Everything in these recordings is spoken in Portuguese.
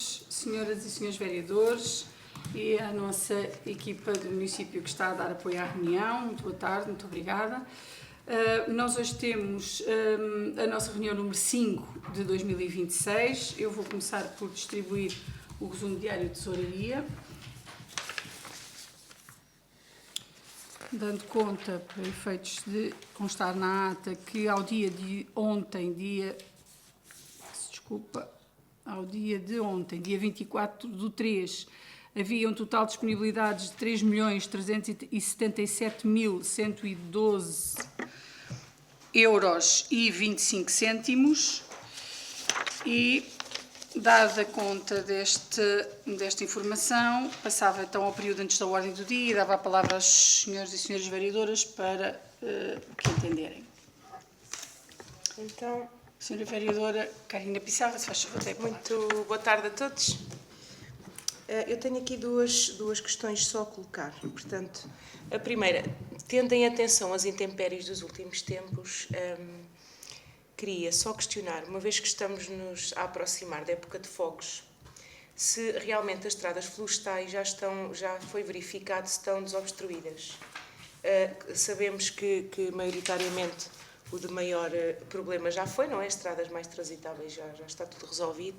Senhoras e senhores vereadores e a nossa equipa do município que está a dar apoio à reunião, muito boa tarde, muito obrigada. Nós hoje temos a nossa reunião número 5 de 2026. Eu vou começar por distribuir o resumo diário de tesouraria, dando conta, para efeitos de constar na ata, que ao dia de ontem, dia 24/3, havia um total de disponibilidades de 3.377.112 euros e 25 cêntimos e, dada conta desta informação, passava então ao período antes da ordem do dia e dava a palavra aos senhores e senhoras vereadoras para que entenderem. Então, Senhora vereadora Karina Pissarra, se faz favor, muito boa tarde a todos. Eu tenho aqui duas questões só a colocar. Portanto, a primeira, tendo em atenção as intempéries dos últimos tempos, queria só questionar, uma vez que estamos-nos a aproximar da época de fogos, se realmente as estradas florestais já foi verificado se estão desobstruídas. Sabemos que maioritariamente o de maior problema já foi, não é? As estradas mais transitáveis já está tudo resolvido,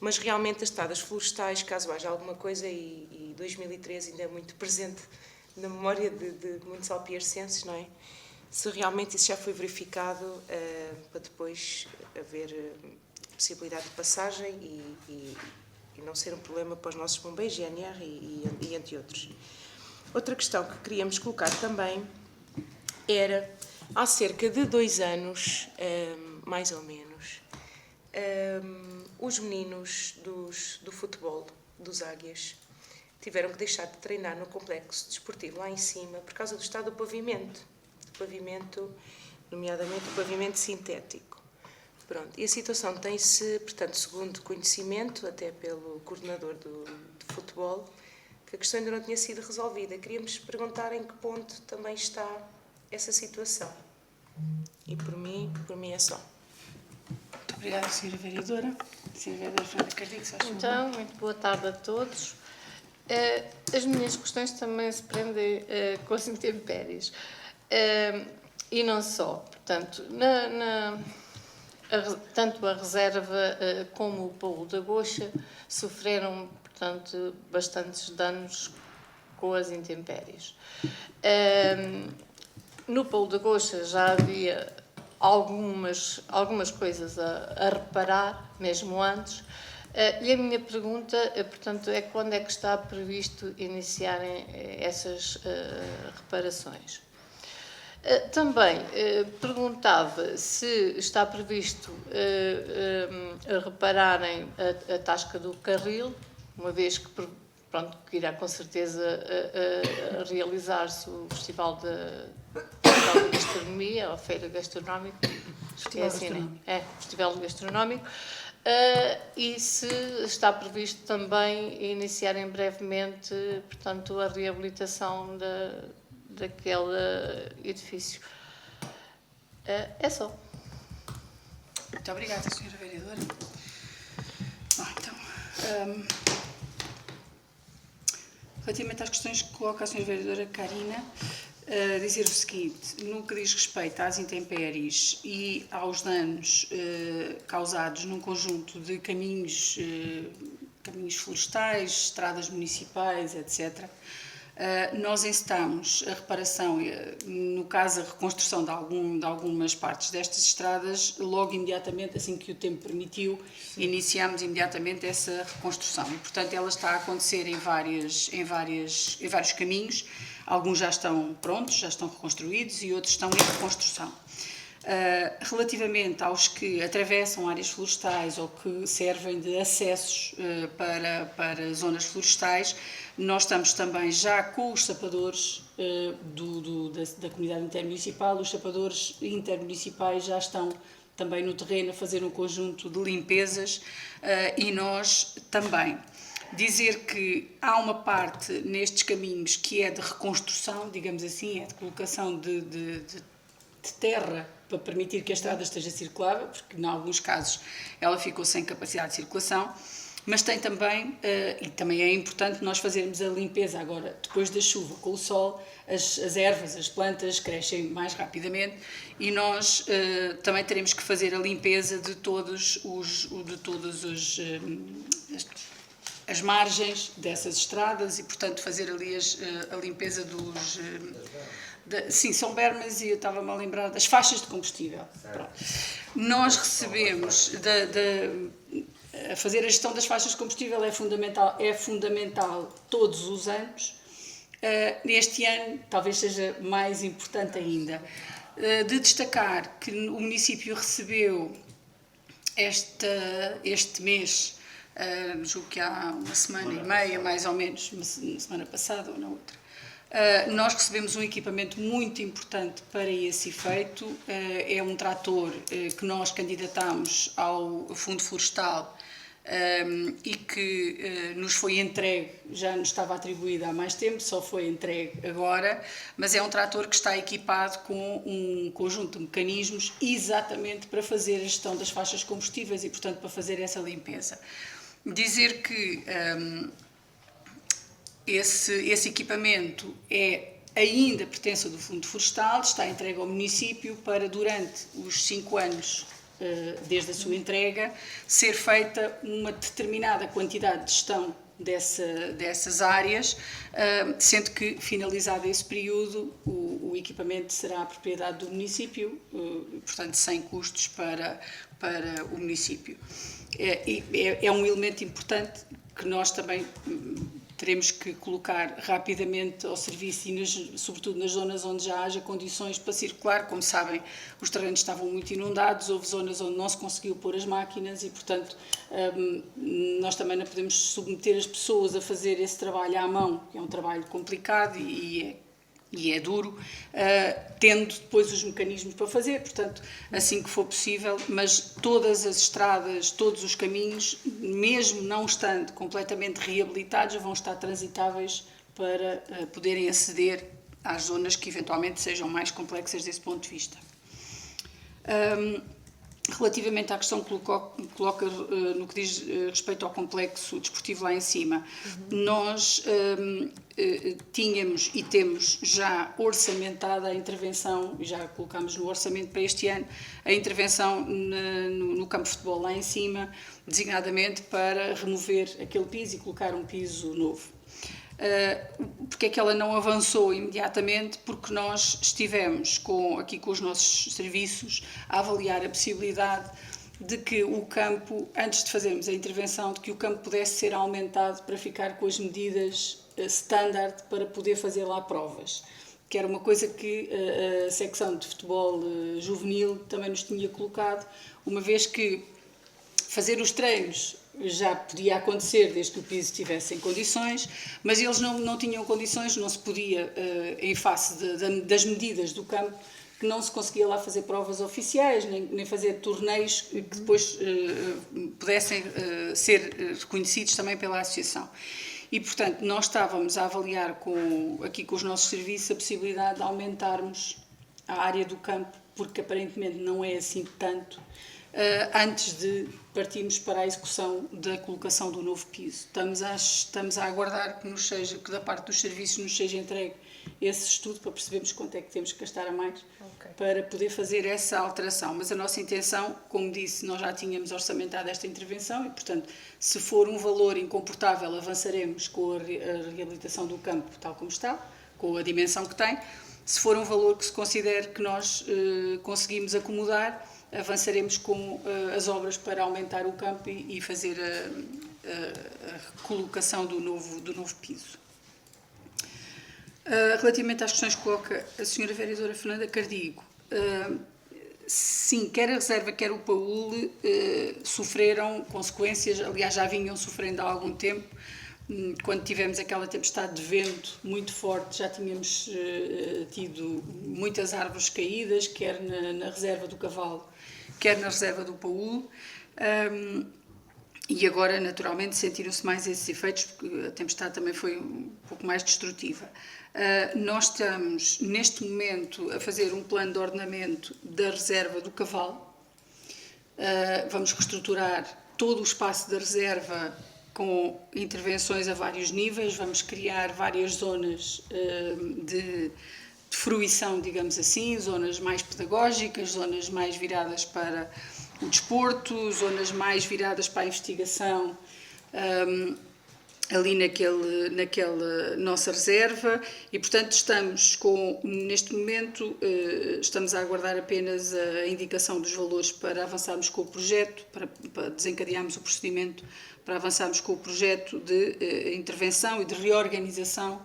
mas realmente as estradas florestais, caso haja alguma coisa, e 2013 ainda é muito presente na memória de muitos alpiarcenses, não é? Se realmente isso já foi verificado, para depois haver possibilidade de passagem e não ser um problema para os nossos bombeiros, GNR e entre outros. Outra questão que queríamos colocar também era: há cerca de 2 anos, mais ou menos, os meninos do futebol, dos Águias, tiveram que deixar de treinar no complexo desportivo lá em cima por causa do estado do pavimento, nomeadamente o pavimento sintético. Pronto. E a situação tem-se, portanto, segundo conhecimento, até pelo coordenador do futebol, que a questão ainda não tinha sido resolvida. Queríamos perguntar em que ponto também está essa situação. E por mim é só. Muito obrigada, Sra. Vereadora. Sra. Vereadora Fernanda Cardigo, se faz favor. Então, muito boa tarde a todos. As minhas questões também se prendem com as intempéries. E não só. Portanto, tanto a reserva como o Paulo da Goxa sofreram, portanto, bastantes danos com as intempéries. No Paulo da Goxa já havia algumas coisas a reparar, mesmo antes, e a minha pergunta, portanto, é quando é que está previsto iniciarem essas reparações. Também perguntava se está previsto repararem a tasca do carril, uma vez que, pronto, que irá com certeza realizar-se o Festival de Gastronomia, ou a Feira Gastronómica, Festival Gastronómico, e se está previsto também iniciarem brevemente, portanto, a reabilitação daquele edifício. É só. Muito obrigada, Sra. Vereadora. Então, relativamente às questões que coloca a Sra. Vereadora Karina, dizer o seguinte: no que diz respeito às intempéries e aos danos causados num conjunto de caminhos florestais, estradas municipais, etc., nós encetamos a reparação, no caso a reconstrução de algumas partes destas estradas, logo imediatamente, assim que o tempo permitiu. Sim. Iniciamos imediatamente essa reconstrução e, portanto, ela está a acontecer em vários caminhos. Alguns já estão prontos, já estão reconstruídos e outros estão em reconstrução. Relativamente aos que atravessam áreas florestais ou que servem de acessos para zonas florestais, nós estamos também já com os sapadores da comunidade intermunicipal. Os sapadores intermunicipais já estão também no terreno a fazer um conjunto de limpezas e nós também. Dizer que há uma parte nestes caminhos que é de reconstrução, digamos assim, é de colocação de terra para permitir que a estrada esteja circulável, porque em alguns casos ela ficou sem capacidade de circulação. mas tem também, e também é importante nós fazermos a limpeza agora, depois da chuva, com o sol, as ervas, as plantas crescem mais rapidamente e nós também teremos que fazer a limpeza de todas as margens dessas estradas e, portanto, fazer ali a limpeza dos... sim, são bermas e eu estava-me a lembrar das faixas de combustível. Pronto. Nós recebemos, a fazer a gestão das faixas de combustível é fundamental todos os anos. Este ano talvez seja mais importante ainda. De destacar que o município recebeu este mês, julgo que há uma semana e meia, mais ou menos, uma semana passada ou na outra, nós recebemos um equipamento muito importante para esse efeito. É um trator que nós candidatámos ao Fundo Florestal e que nos foi entregue, já nos estava atribuído há mais tempo, só foi entregue agora, mas é um trator que está equipado com um conjunto de mecanismos exatamente para fazer a gestão das faixas combustíveis e, portanto, para fazer essa limpeza. Dizer que esse equipamento ainda pertence do Fundo Florestal, está entregue ao município para, durante os 5 anos desde a sua entrega, ser feita uma determinada quantidade de gestão dessas áreas, sendo que, finalizado esse período, o equipamento será a propriedade do município, portanto, sem custos para o município. É um elemento importante que nós também teremos que colocar rapidamente ao serviço e, sobretudo, nas zonas onde já haja condições para circular. Como sabem, os terrenos estavam muito inundados, houve zonas onde não se conseguiu pôr as máquinas e, portanto, nós também não podemos submeter as pessoas a fazer esse trabalho à mão, que é um trabalho complicado e é duro, tendo depois os mecanismos para fazer, portanto, assim que for possível, mas todas as estradas, todos os caminhos, mesmo não estando completamente reabilitados, vão estar transitáveis para poderem aceder às zonas que eventualmente sejam mais complexas desse ponto de vista. Relativamente à questão que coloca no que diz respeito ao complexo desportivo lá em cima, nós tínhamos e temos já orçamentada a intervenção, e já colocámos no orçamento para este ano, a intervenção no campo de futebol lá em cima, designadamente para remover aquele piso e colocar um piso novo. Porque é que ela não avançou imediatamente? Porque nós estivemos aqui com os nossos serviços a avaliar a possibilidade de que o campo, antes de fazermos a intervenção, de que o campo pudesse ser aumentado para ficar com as medidas standard para poder fazer lá provas, que era uma coisa que a secção de futebol juvenil também nos tinha colocado, uma vez que fazer os treinos já podia acontecer desde que o piso estivesse em condições, mas eles não tinham condições, não se podia, em face das medidas do campo, que não se conseguia lá fazer provas oficiais, nem fazer torneios que depois pudessem ser reconhecidos também pela associação. E, portanto, nós estávamos a avaliar aqui com os nossos serviços a possibilidade de aumentarmos a área do campo, porque aparentemente não é assim tanto, antes de partirmos para a execução da colocação do novo piso. Estamos a aguardar que da parte dos serviços nos seja entregue esse estudo para percebermos quanto é que temos que gastar a mais para poder fazer essa alteração. Mas a nossa intenção, como disse, nós já tínhamos orçamentado esta intervenção e, portanto, se for um valor incomportável, avançaremos com a reabilitação do campo tal como está, com a dimensão que tem. Se for um valor que se considere que nós conseguimos acomodar, avançaremos com as obras para aumentar o campo e fazer a colocação do novo piso. Relativamente às questões que coloca a Sra. Vereadora Fernanda Cardigo, sim, quer a reserva, quer o PAUL sofreram consequências, aliás já vinham sofrendo há algum tempo. Quando tivemos aquela tempestade de vento muito forte, já tínhamos tido muitas árvores caídas, quer na reserva do Cavalo, quer na reserva do PAUL, e agora, naturalmente, sentiram-se mais esses efeitos, porque a tempestade também foi um pouco mais destrutiva. Nós estamos, neste momento, a fazer um plano de ordenamento da reserva do Cavalo. Vamos reestruturar todo o espaço da reserva com intervenções a vários níveis. Vamos criar várias zonas de fruição, digamos assim, zonas mais pedagógicas, zonas mais viradas para o desporto, zonas mais viradas para a investigação, ali naquela nossa reserva, e portanto neste momento estamos a aguardar apenas a indicação dos valores para avançarmos com o projeto, para desencadearmos o procedimento, para avançarmos com o projeto de intervenção e de reorganização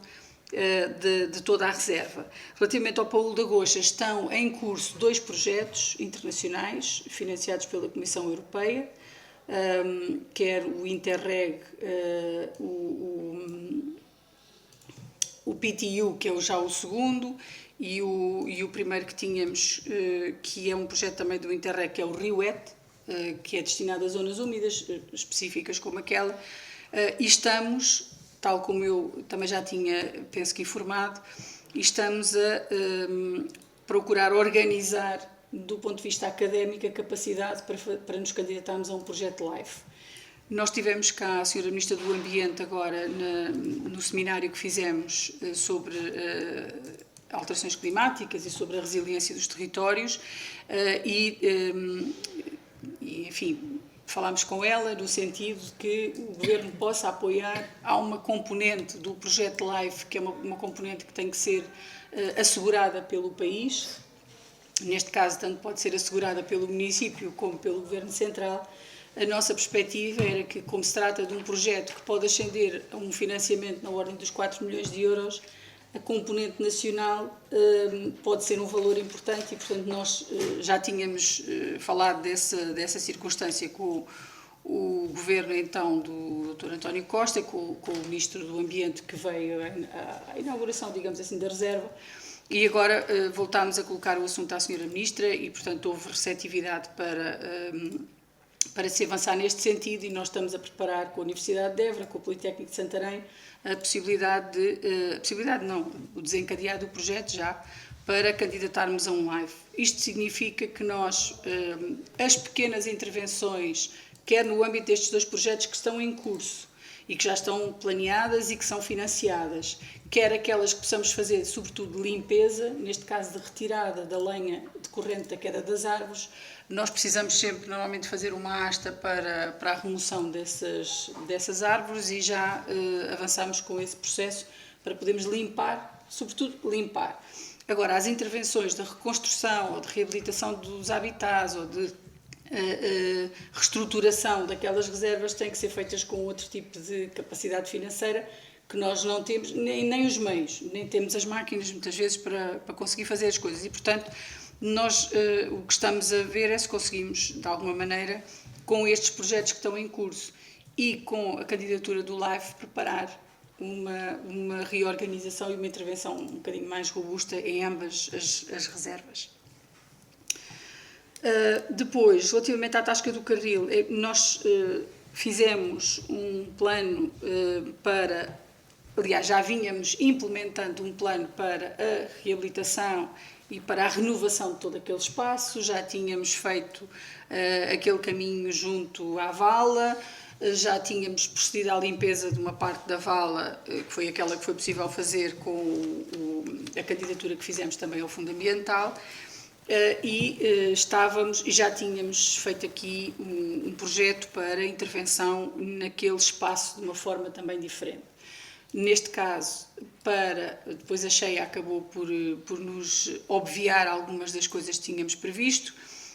de toda a reserva. Relativamente ao Paulo da Goxa, estão em curso 2 projetos internacionais financiados pela Comissão Europeia, quer o Interreg, o PTU, que é já o segundo, e o primeiro que tínhamos, que é um projeto também do Interreg, que é o RIUET, que é destinado a zonas úmidas específicas como aquela, e estamos, tal como eu também já tinha, penso que informado, e estamos a procurar organizar, do ponto de vista académico, a capacidade para nos candidatarmos a um projeto LIFE. Nós tivemos cá a Sra. Ministra do Ambiente agora no seminário que fizemos sobre alterações climáticas e sobre a resiliência dos territórios enfim, falámos com ela no sentido de que o Governo possa apoiar. Há uma componente do projeto LIFE, que é uma componente que tem que ser assegurada pelo país. Neste caso, tanto pode ser assegurada pelo município como pelo Governo Central. A nossa perspectiva era que, como se trata de um projeto que pode ascender a um financiamento na ordem dos 4 milhões de euros, a componente nacional pode ser um valor importante, e, portanto, nós já tínhamos falado dessa circunstância com o Governo, então, do Dr. António Costa, com o Ministro do Ambiente, que veio à inauguração, digamos assim, da reserva, e agora voltámos a colocar o assunto à Sra. Ministra e, portanto, houve receptividade para se avançar neste sentido, e nós estamos a preparar com a Universidade de Évora, com o Politécnico de Santarém, o desencadear do projeto já, para candidatarmos a um LIFE. Isto significa que nós, as pequenas intervenções, quer no âmbito destes 2 projetos que estão em curso e que já estão planeadas e que são financiadas, quer aquelas que possamos fazer, sobretudo de limpeza, neste caso de retirada da lenha decorrente da queda das árvores, nós precisamos sempre, normalmente, fazer uma asta para a remoção dessas árvores, e já avançamos com esse processo para podermos limpar, sobretudo limpar. Agora, as intervenções de reconstrução ou de reabilitação dos habitats ou de reestruturação daquelas reservas têm que ser feitas com outro tipo de capacidade financeira, que nós não temos, nem os meios, nem temos as máquinas, muitas vezes, para conseguir fazer as coisas. E, portanto, nós o que estamos a ver é se conseguimos, de alguma maneira, com estes projetos que estão em curso e com a candidatura do LIFE, preparar uma reorganização e uma intervenção um bocadinho mais robusta em ambas as reservas. Depois, relativamente à Tasca do Carril, nós fizemos um plano aliás, já vínhamos implementando um plano para a reabilitação e para a renovação de todo aquele espaço. Já tínhamos feito aquele caminho junto à vala, já tínhamos procedido à limpeza de uma parte da vala, que foi aquela que foi possível fazer com a candidatura que fizemos também ao Fundo Ambiental, e já tínhamos feito aqui um projeto para intervenção naquele espaço de uma forma também diferente. Neste caso, depois a cheia acabou por nos obviar algumas das coisas que tínhamos previsto,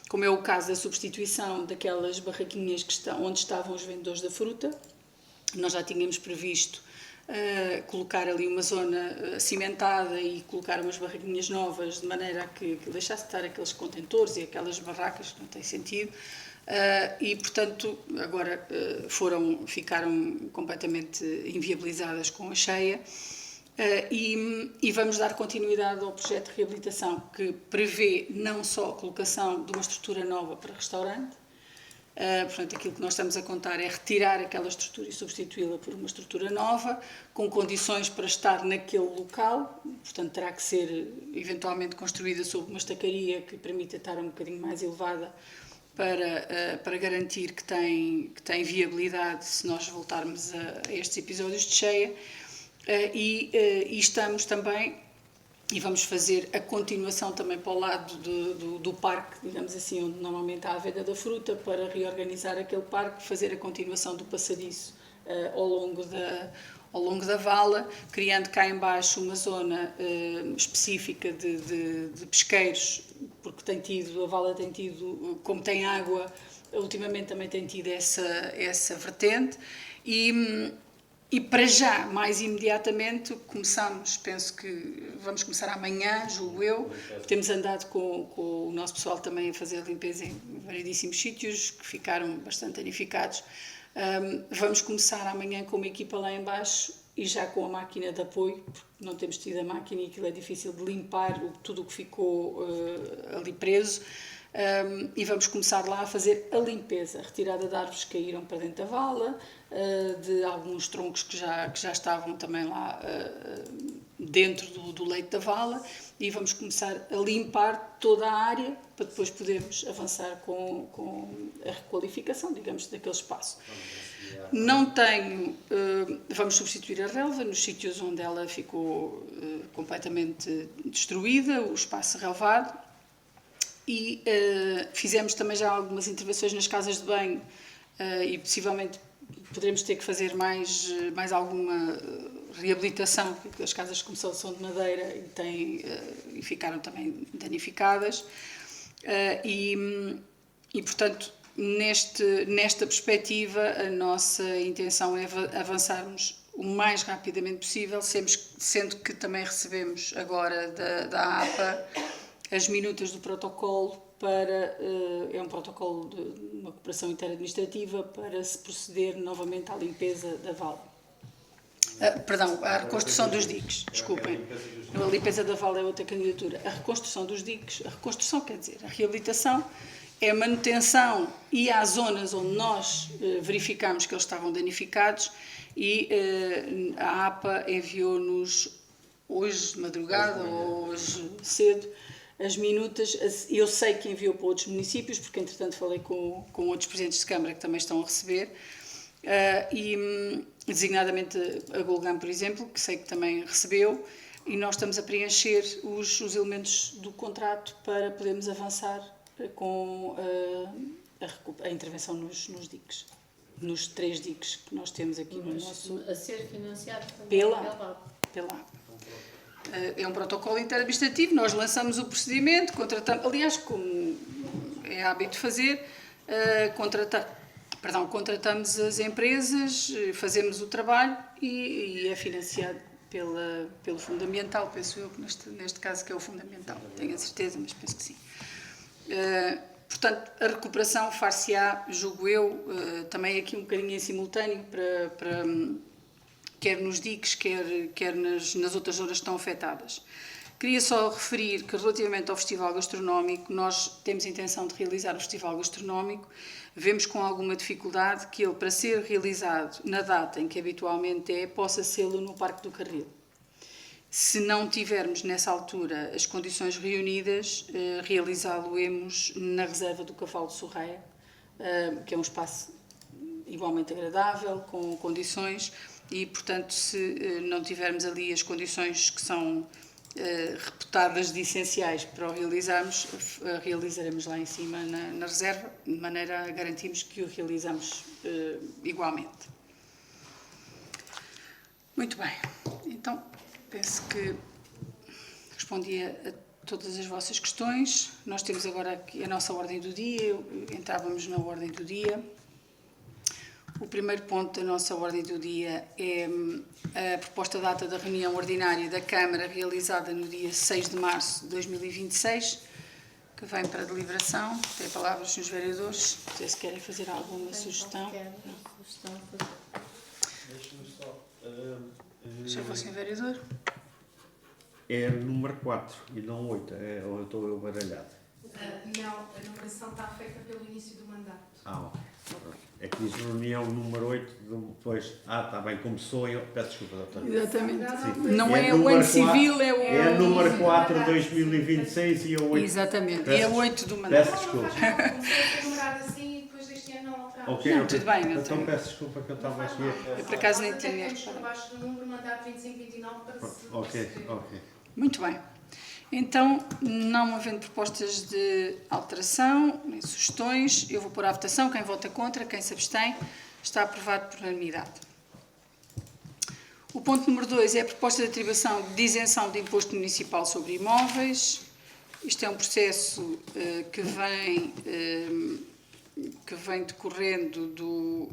como é o caso da substituição daquelas barraquinhas onde estavam os vendedores da fruta. Nós já tínhamos previsto colocar ali uma zona cimentada e colocar umas barraquinhas novas, de maneira a que deixasse de estar aqueles contentores e aquelas barracas, que não tem sentido. E, portanto, agora ficaram completamente inviabilizadas com a cheia, e vamos dar continuidade ao projeto de reabilitação, que prevê não só a colocação de uma estrutura nova para restaurante. Portanto, aquilo que nós estamos a contar é retirar aquela estrutura e substituí-la por uma estrutura nova, com condições para estar naquele local. Portanto, terá que ser eventualmente construída sob uma estacaria que permita estar um bocadinho mais elevada para garantir que tem viabilidade se nós voltarmos a estes episódios de cheia. E estamos também, e vamos fazer a continuação também para o lado do parque, digamos assim, onde normalmente há a venda da fruta, para reorganizar aquele parque, fazer a continuação do passadiço ao longo da vala, criando cá em baixo uma zona específica de pesqueiros, porque a vala tem tido, como tem água, ultimamente também tem tido essa vertente, e para já, mais imediatamente, penso que vamos começar amanhã, julgo eu. Temos andado com o nosso pessoal também a fazer limpeza em variedíssimos sítios que ficaram bastante danificados. Vamos começar amanhã com uma equipa lá em baixo e já com a máquina de apoio, porque não temos tido a máquina e aquilo é difícil de limpar tudo o que ficou ali preso. E vamos começar lá a fazer a limpeza, a retirada de árvores que caíram para dentro da vala, de alguns troncos que já estavam também lá dentro do leito da vala, e vamos começar a limpar toda a área para depois podermos avançar com a requalificação, digamos, daquele espaço. Vamos substituir a relva nos sítios onde ela ficou completamente destruída, o espaço relvado. E fizemos também já algumas intervenções nas casas de banho e possivelmente poderemos ter que fazer mais alguma reabilitação, porque as casas como são de madeira e ficaram também danificadas. E portanto, nesta perspectiva, a nossa intenção é avançarmos o mais rapidamente possível, sendo que também recebemos agora da APA as minutas do protocolo é um protocolo de uma cooperação interadministrativa para se proceder novamente à limpeza da vala. À reconstrução dos diques, desculpem. A limpeza da vala é outra candidatura. A reconstrução dos diques, a reconstrução quer dizer, a reabilitação é a manutenção e há zonas onde nós verificamos que eles estavam danificados e a APA enviou-nos hoje de madrugada ou hoje cedo as minutas. Eu sei que enviou para outros municípios, porque entretanto falei com outros presidentes de Câmara que também estão a receber, e designadamente a Golgam, por exemplo, que sei que também recebeu, e nós estamos a preencher os elementos do contrato para podermos avançar com a intervenção nos diques, nos 3 diques que nós temos aqui no nosso... A ser financiado pela APA. É um protocolo interadministrativo, nós lançamos o procedimento, aliás, como é hábito fazer, contratamos as empresas, fazemos o trabalho e é financiado pelo Fundamental, penso eu, que neste caso que é o Fundamental, tenho a certeza, mas penso que sim. Portanto, a recuperação far-se-á, julgo eu, também aqui um bocadinho em simultâneo para quer nos diques, quer nas outras zonas que estão afetadas. Queria só referir que, relativamente ao Festival Gastronómico, nós temos a intenção de realizar o Festival Gastronómico. Vemos com alguma dificuldade que ele, para ser realizado na data em que habitualmente possa sê-lo no Parque do Carril. Se não tivermos, nessa altura, as condições reunidas, realizá-lo-emos na Reserva do Cavalo de Sorreia, que é um espaço igualmente agradável, com condições, e, portanto, se não tivermos ali as condições que são reputadas de essenciais para o realizarmos, realizaremos lá em cima na reserva, de maneira a garantirmos que o realizamos igualmente. Muito bem, então penso que respondi a todas as vossas questões. Nós temos agora aqui a nossa ordem do dia, entrávamos na ordem do dia. O primeiro ponto da nossa ordem do dia é a proposta data da reunião ordinária da Câmara realizada no dia 6 de março de 2026, que vem para deliberação. Tem a palavra os senhores vereadores, não sei se querem fazer alguma sugestão. Deixa-me só... Senhor Senhor Vereador? É número 4 e não 8, ou eu estou baralhado? Não, a numeração está feita pelo início do mandato. Ok. É que diz reunião número 8, depois... está bem, começou, eu peço desculpa, doutor. Exatamente. Sim. Não é o ano civil, é o... É a número 4 de 2026 e a 8... Exatamente, e a 8 do mandato. Peço desculpa. Começou a ser numerado Ok, Não, ok. tudo bem, não Então tem- peço desculpa que eu estava aqui. Eu, por acaso, nem Nós até tinha temos por reparado. baixo do número mandar 2529 para se... Ok, ok. Muito bem. Então, não havendo propostas de alteração, nem sugestões, eu vou pôr à votação. Quem vota contra, quem se abstém, está aprovado por unanimidade. O ponto número 2 é a proposta de atribuição de isenção de imposto municipal sobre imóveis. Isto é um processo que vem decorrendo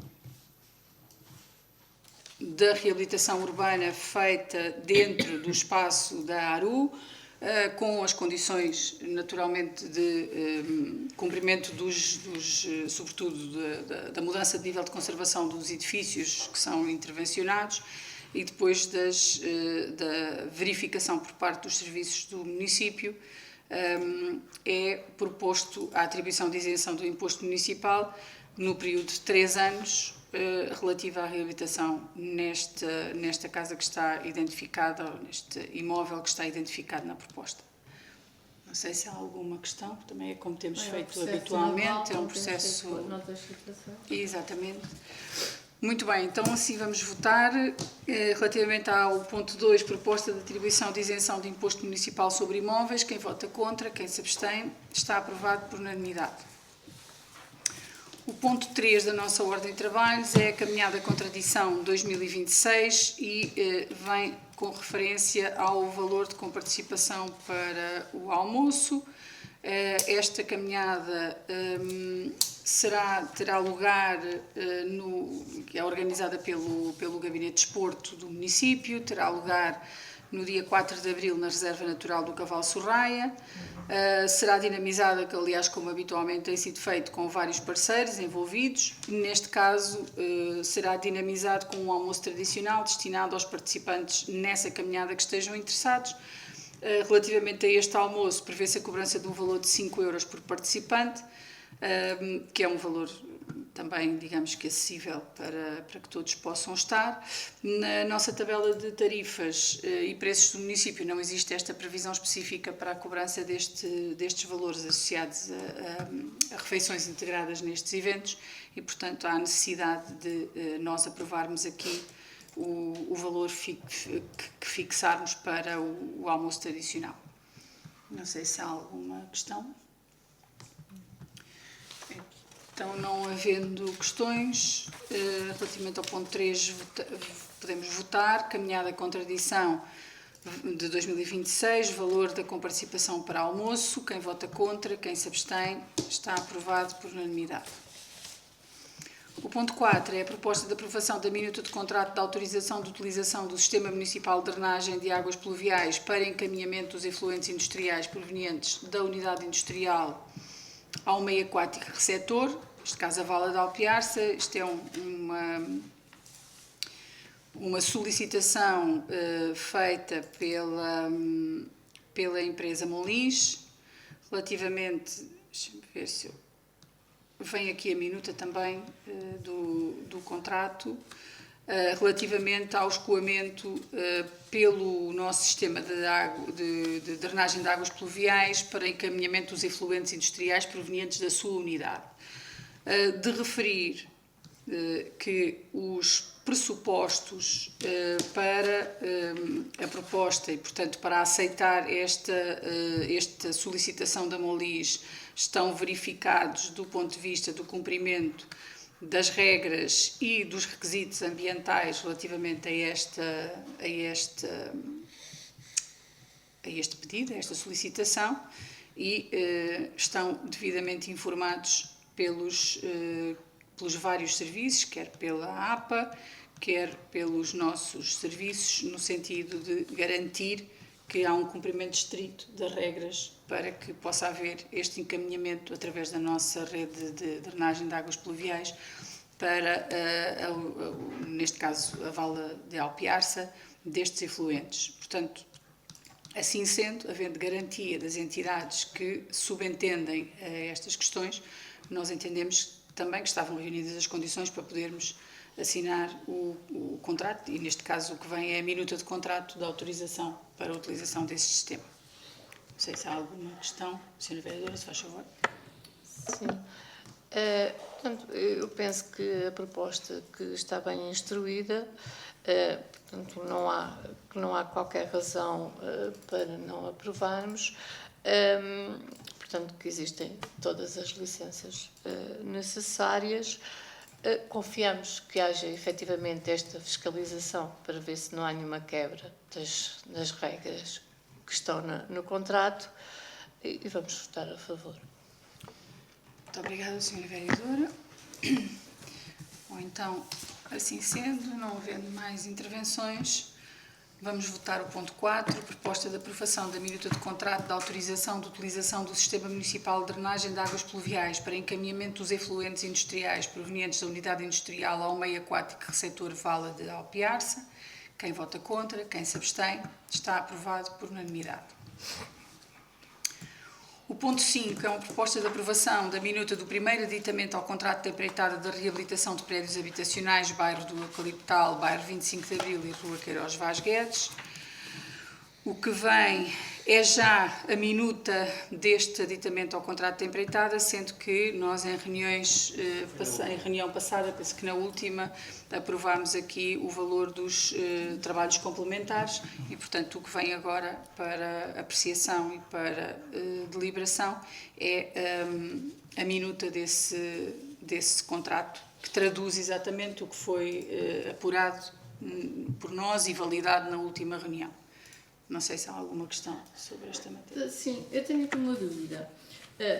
da reabilitação urbana feita dentro do espaço da ARU, com as condições, naturalmente, de cumprimento sobretudo, da mudança de nível de conservação dos edifícios que são intervencionados e depois da verificação por parte dos serviços do município. É proposto a atribuição de isenção do imposto municipal no período de 3 anos relativa à reabilitação nesta casa que está identificada, ou neste imóvel que está identificado na proposta. Não sei se há alguma questão, também é como temos feito habitualmente, é um processo... Exatamente. Muito bem, então assim vamos votar relativamente ao ponto 2, proposta de atribuição de isenção de imposto municipal sobre imóveis. Quem vota contra, quem se abstém, está aprovado por unanimidade. O ponto 3 da nossa ordem de trabalhos é a caminhada contradição 2026 e vem com referência ao valor de comparticipação para o almoço. Esta caminhada terá lugar, que é organizada pelo Gabinete de Desporto do município, terá lugar no dia 4 de abril na Reserva Natural do Cavalo Sorraia. Será dinamizada, que aliás, como habitualmente tem sido feito, com vários parceiros envolvidos. Neste caso, será dinamizado com um almoço tradicional destinado aos participantes nessa caminhada que estejam interessados. Relativamente a este almoço, prevê-se a cobrança de um valor de 5 euros por participante, que é um valor também, digamos que acessível para que todos possam estar. Na nossa tabela de tarifas e preços do município não existe esta previsão específica para a cobrança destes valores associados a refeições integradas nestes eventos e, portanto, há necessidade de nós aprovarmos aqui o valor que fixarmos para o almoço tradicional. Não sei se há alguma questão. Então, não havendo questões, relativamente ao ponto 3, podemos votar. Caminhada contradição de 2026, valor da comparticipação para almoço. Quem vota contra, quem se abstém, está aprovado por unanimidade. O ponto 4 é a proposta de aprovação da minuta de contrato de autorização de utilização do Sistema Municipal de Drenagem de Águas Pluviais para encaminhamento dos efluentes industriais provenientes da Unidade Industrial ao meio aquático receptor, neste caso a Vala de Alpiarça. Isto é uma solicitação feita pela empresa Molins, relativamente, deixa-me ver se eu... Vem aqui a minuta também do contrato, relativamente ao escoamento pelo nosso sistema de drenagem de águas pluviais para encaminhamento dos efluentes industriais provenientes da sua unidade. De referir que os pressupostos para a proposta e, portanto, para aceitar esta solicitação da Molins estão verificados do ponto de vista do cumprimento das regras e dos requisitos ambientais relativamente a este pedido, a esta solicitação, e estão devidamente informados pelos vários serviços, quer pela APA, quer pelos nossos serviços, no sentido de garantir que há um cumprimento estrito das regras para que possa haver este encaminhamento através da nossa rede de drenagem de águas pluviais para, neste caso, a Vala de Alpiarça, destes efluentes. Portanto, assim sendo, havendo garantia das entidades que subentendem estas questões, nós entendemos também que estavam reunidas as condições para podermos assinar o contrato, e neste caso o que vem é a minuta de contrato de autorização para a utilização desse sistema. Não sei se há alguma questão. Sra. Vereadora, se faz favor. Sim. Portanto, eu penso que a proposta que está bem instruída, portanto, não há qualquer razão para não aprovarmos, portanto, que existem todas as licenças necessárias. Confiamos que haja efetivamente esta fiscalização para ver se não há nenhuma quebra das regras que estão no contrato e vamos votar a favor. Muito obrigada, Sra. Vereadora. Ou então, assim sendo, não havendo mais intervenções, vamos votar o ponto 4, proposta de aprovação da minuta de contrato de autorização de utilização do Sistema Municipal de Drenagem de Águas Pluviais para encaminhamento dos efluentes industriais provenientes da unidade industrial ao meio aquático receptor Vala de Alpiarça. Quem vota contra, quem se abstém, está aprovado por unanimidade. O ponto 5 é uma proposta de aprovação da minuta do primeiro aditamento ao contrato de empreitada de reabilitação de prédios habitacionais, bairro do Eucaliptal, bairro 25 de Abril e Rua Queiroz Vaz Guedes. O que vem é já a minuta deste aditamento ao contrato de empreitada, sendo que nós em reunião passada, penso que na última, aprovámos aqui o valor dos trabalhos complementares e, portanto, o que vem agora para apreciação e para deliberação é a minuta desse contrato, que traduz exatamente o que foi apurado por nós e validado na última reunião. Não sei se há alguma questão sobre esta matéria. Sim, eu tenho aqui uma dúvida.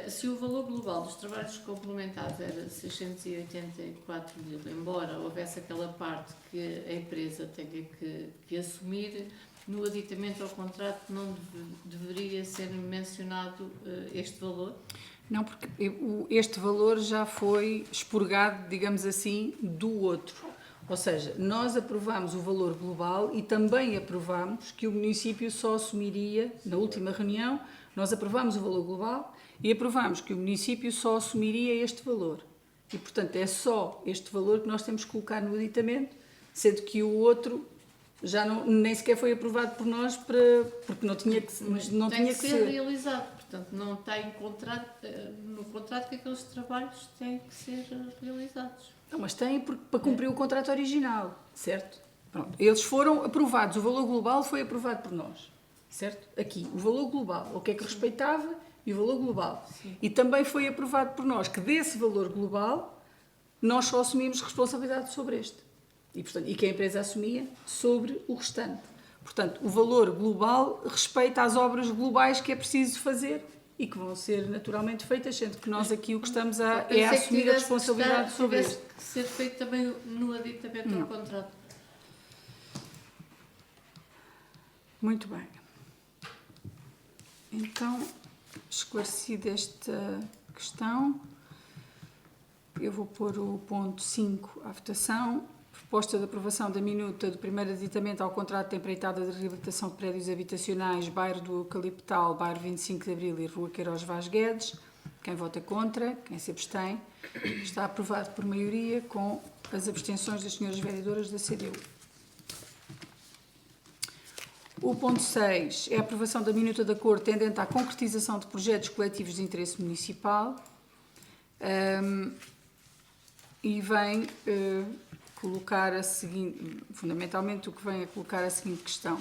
Se o valor global dos trabalhos complementares era 684 mil, embora houvesse aquela parte que a empresa tenha que assumir, no aditamento ao contrato não deveria ser mencionado este valor? Não, porque este valor já foi expurgado, digamos assim, do outro. Ou seja, nós aprovamos o valor global e também aprovamos que o município só assumiria, na última reunião, nós aprovamos o valor global e aprovamos que o município só assumiria este valor. E, portanto, é só este valor que nós temos que colocar no aditamento, sendo que o outro já nem sequer foi aprovado por nós, porque não tinha que ser realizado. Portanto, não está no contrato que aqueles trabalhos têm que ser realizados. Não, mas tem para cumprir o contrato original, certo? Pronto, eles foram aprovados, o valor global foi aprovado por nós, certo? Aqui, o valor global, o que é que respeitava e o valor global. Sim. E também foi aprovado por nós que desse valor global nós só assumimos responsabilidade sobre este. E, portanto, e que a empresa assumia sobre o restante. Portanto, o valor global respeita as obras globais que é preciso fazer e que vão ser naturalmente feitas, sendo que nós aqui o que estamos é a assumir a responsabilidade sobre isto. Que ser feito também no aditamento ao contrato. Muito bem. Então, esclarecida esta questão, eu vou pôr o ponto 5 à votação. Proposta de aprovação da minuta do primeiro aditamento ao contrato de empreitada de reabilitação de prédios habitacionais, bairro do Eucaliptal, bairro 25 de Abril e Rua Queiroz Vaz Guedes. Quem vota contra, quem se abstém, está aprovado por maioria com as abstenções das senhoras vereadoras da CDU. O ponto 6 é a aprovação da minuta de acordo tendente à concretização de projetos coletivos de interesse municipal e vem colocar a seguinte, fundamentalmente o que vem a colocar a seguinte questão.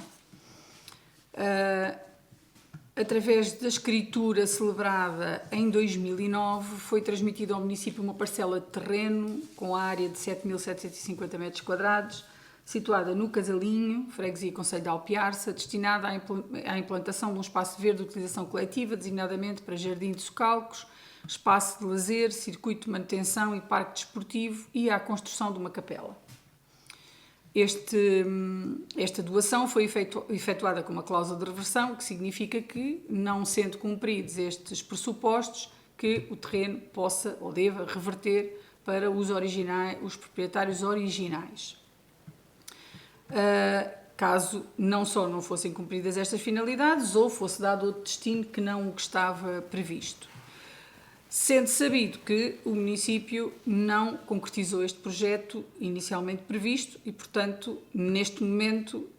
Através da escritura celebrada em 2009, foi transmitida ao município uma parcela de terreno com a área de 7.750 metros quadrados, situada no Casalinho, freguesia e concelho de Alpiarça, destinada à implantação de um espaço verde de utilização coletiva, designadamente para jardim de socalcos, espaço de lazer, circuito de manutenção e parque desportivo e à construção de uma capela. Esta doação foi efetuada com uma cláusula de reversão, que significa que, não sendo cumpridos estes pressupostos, que o terreno possa ou deva reverter para os proprietários originais. Caso não só não fossem cumpridas estas finalidades ou fosse dado outro destino que não o que estava previsto. Sendo sabido que o município não concretizou este projeto inicialmente previsto e, portanto, neste momento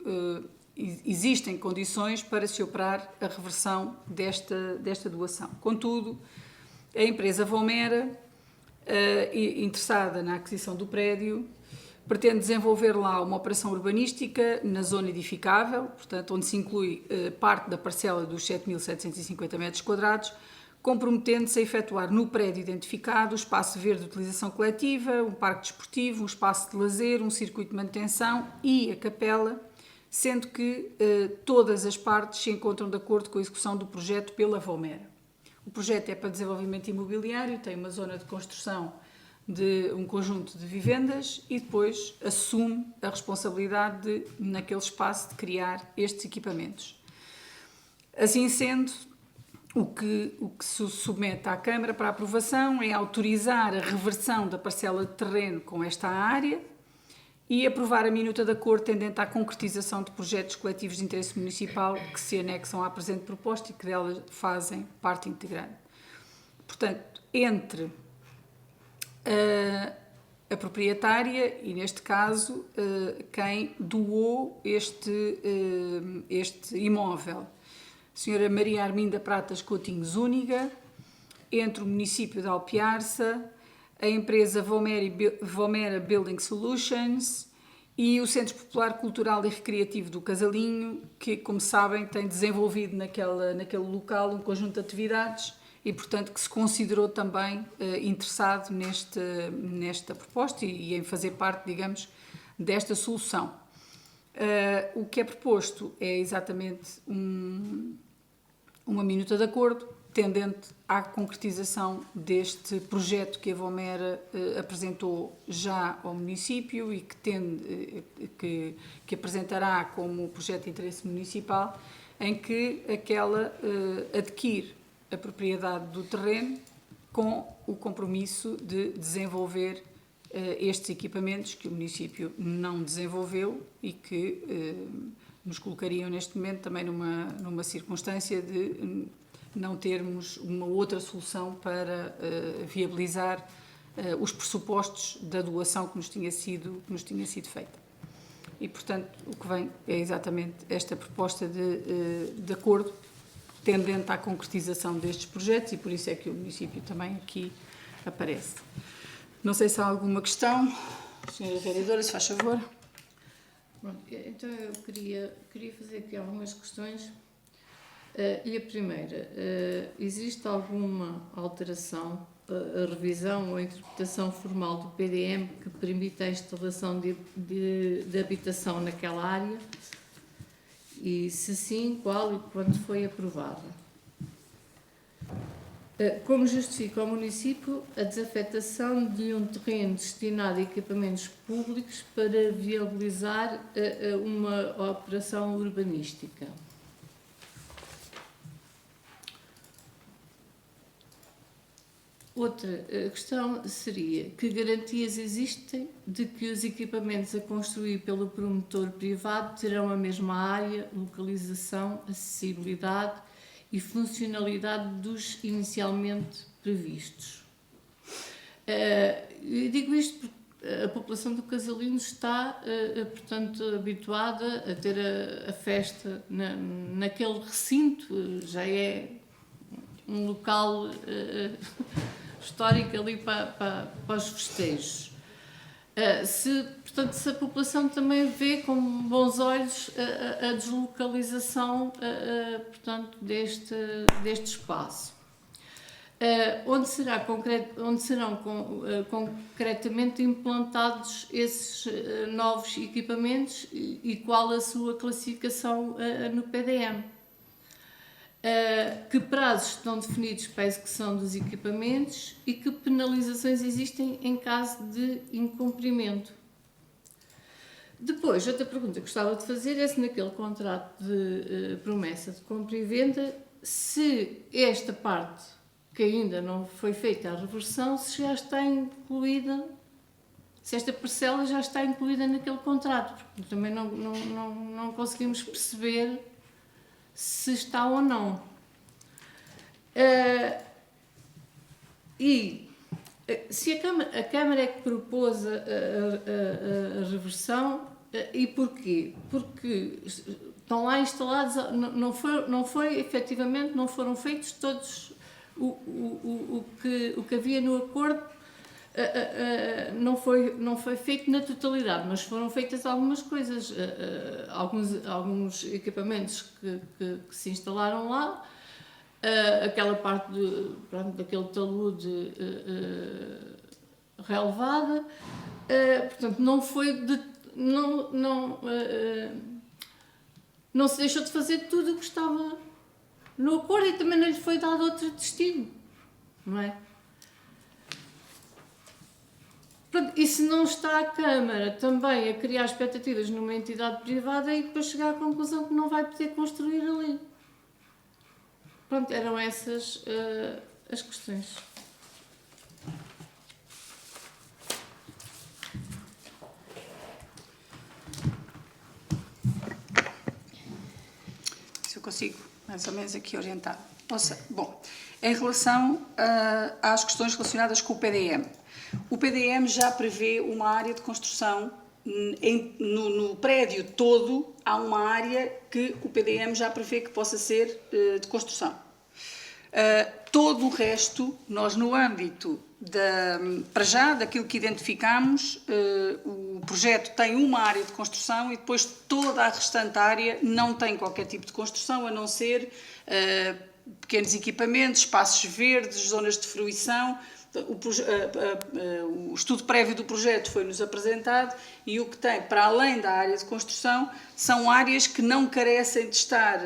existem condições para se operar a reversão desta doação. Contudo, a empresa Vomera interessada na aquisição do prédio, pretende desenvolver lá uma operação urbanística na zona edificável, portanto, onde se inclui parte da parcela dos 7.750 metros quadrados, comprometendo-se a efetuar no prédio identificado o espaço verde de utilização coletiva, um parque desportivo, um espaço de lazer, um circuito de manutenção e a capela, sendo que todas as partes se encontram de acordo com a execução do projeto pela Valmera. O projeto é para desenvolvimento imobiliário, tem uma zona de construção de um conjunto de vivendas e depois assume a responsabilidade de, naquele espaço, de criar estes equipamentos. Assim sendo, o que se submete à Câmara para aprovação é autorizar a reversão da parcela de terreno com esta área e aprovar a minuta de acordo tendente à concretização de projetos coletivos de interesse municipal que se anexam à presente proposta e que delas fazem parte integrante. Portanto, entre a proprietária e, neste caso, quem doou este imóvel, a Sra. Maria Arminda Pratas Coutinho Zúñiga, entre o município de Alpiarça, a empresa Valmera Building Solutions e o Centro Popular Cultural e Recreativo do Casalinho, que, como sabem, tem desenvolvido naquele local um conjunto de atividades e, portanto, que se considerou também interessado nesta proposta e em fazer parte, digamos, desta solução. O que é proposto é exatamente uma minuta de acordo tendente à concretização deste projeto que a Valmera apresentou já ao município e que apresentará como projeto de interesse municipal, em que aquela adquire a propriedade do terreno com o compromisso de desenvolver estes equipamentos que o município não desenvolveu e que nos colocariam neste momento também numa circunstância de não termos uma outra solução para viabilizar os pressupostos da doação que nos tinha sido feita. E, portanto, o que vem é exatamente esta proposta de acordo tendente à concretização destes projetos e por isso é que o município também aqui aparece. Não sei se há alguma questão. Senhora Vereadora, se faz favor. Bom, então eu queria fazer aqui algumas questões. E a primeira, existe alguma alteração, a revisão ou a interpretação formal do PDM que permita a instalação de habitação naquela área? E se sim, qual e quando foi aprovada? Como justifica o município a desafetação de um terreno destinado a equipamentos públicos para viabilizar uma operação urbanística? Outra questão seria: que garantias existem de que os equipamentos a construir pelo promotor privado terão a mesma área, localização, acessibilidade e funcionalidade dos inicialmente previstos? Eu digo isto porque a população do Casalinho está, portanto, habituada a ter a festa naquele recinto, já é um local histórico ali para os festejos. Portanto, se a população também vê com bons olhos a deslocalização portanto, deste espaço. Onde serão concretamente implantados esses novos equipamentos e qual a sua classificação no PDM? Que prazos estão definidos para a execução dos equipamentos e que penalizações existem em caso de incumprimento? Depois, outra pergunta que gostava de fazer é se naquele contrato de promessa de compra e venda, se esta parte que ainda não foi feita a reversão, se já está incluída, se esta parcela já está incluída naquele contrato, porque também não conseguimos perceber se está ou não. E se a Câmara é que propôs a reversão, e porquê? Porque estão lá instalados, efetivamente, não foram feitos todos o que havia no acordo não foi feito na totalidade, mas foram feitas algumas coisas, alguns equipamentos que se instalaram lá, aquela parte daquele talude relevada, portanto não foi não se deixou de fazer tudo o que estava no acordo e também não lhe foi dado outro destino, não é? E se não está a Câmara também a criar expectativas numa entidade privada e depois chegar à conclusão que não vai poder construir ali. Pronto, eram essas as questões. Se eu consigo mais ou menos aqui orientar. Bom, em relação às questões relacionadas com o PDM. O PDM já prevê uma área de construção, no prédio todo há uma área que o PDM já prevê que possa ser de construção. Todo o resto, nós no âmbito, para já, daquilo que identificamos, o projeto tem uma área de construção e depois toda a restante área não tem qualquer tipo de construção, a não ser pequenos equipamentos, espaços verdes, zonas de fruição. O estudo prévio do projeto foi-nos apresentado e o que tem, para além da área de construção, são áreas que não carecem de estar,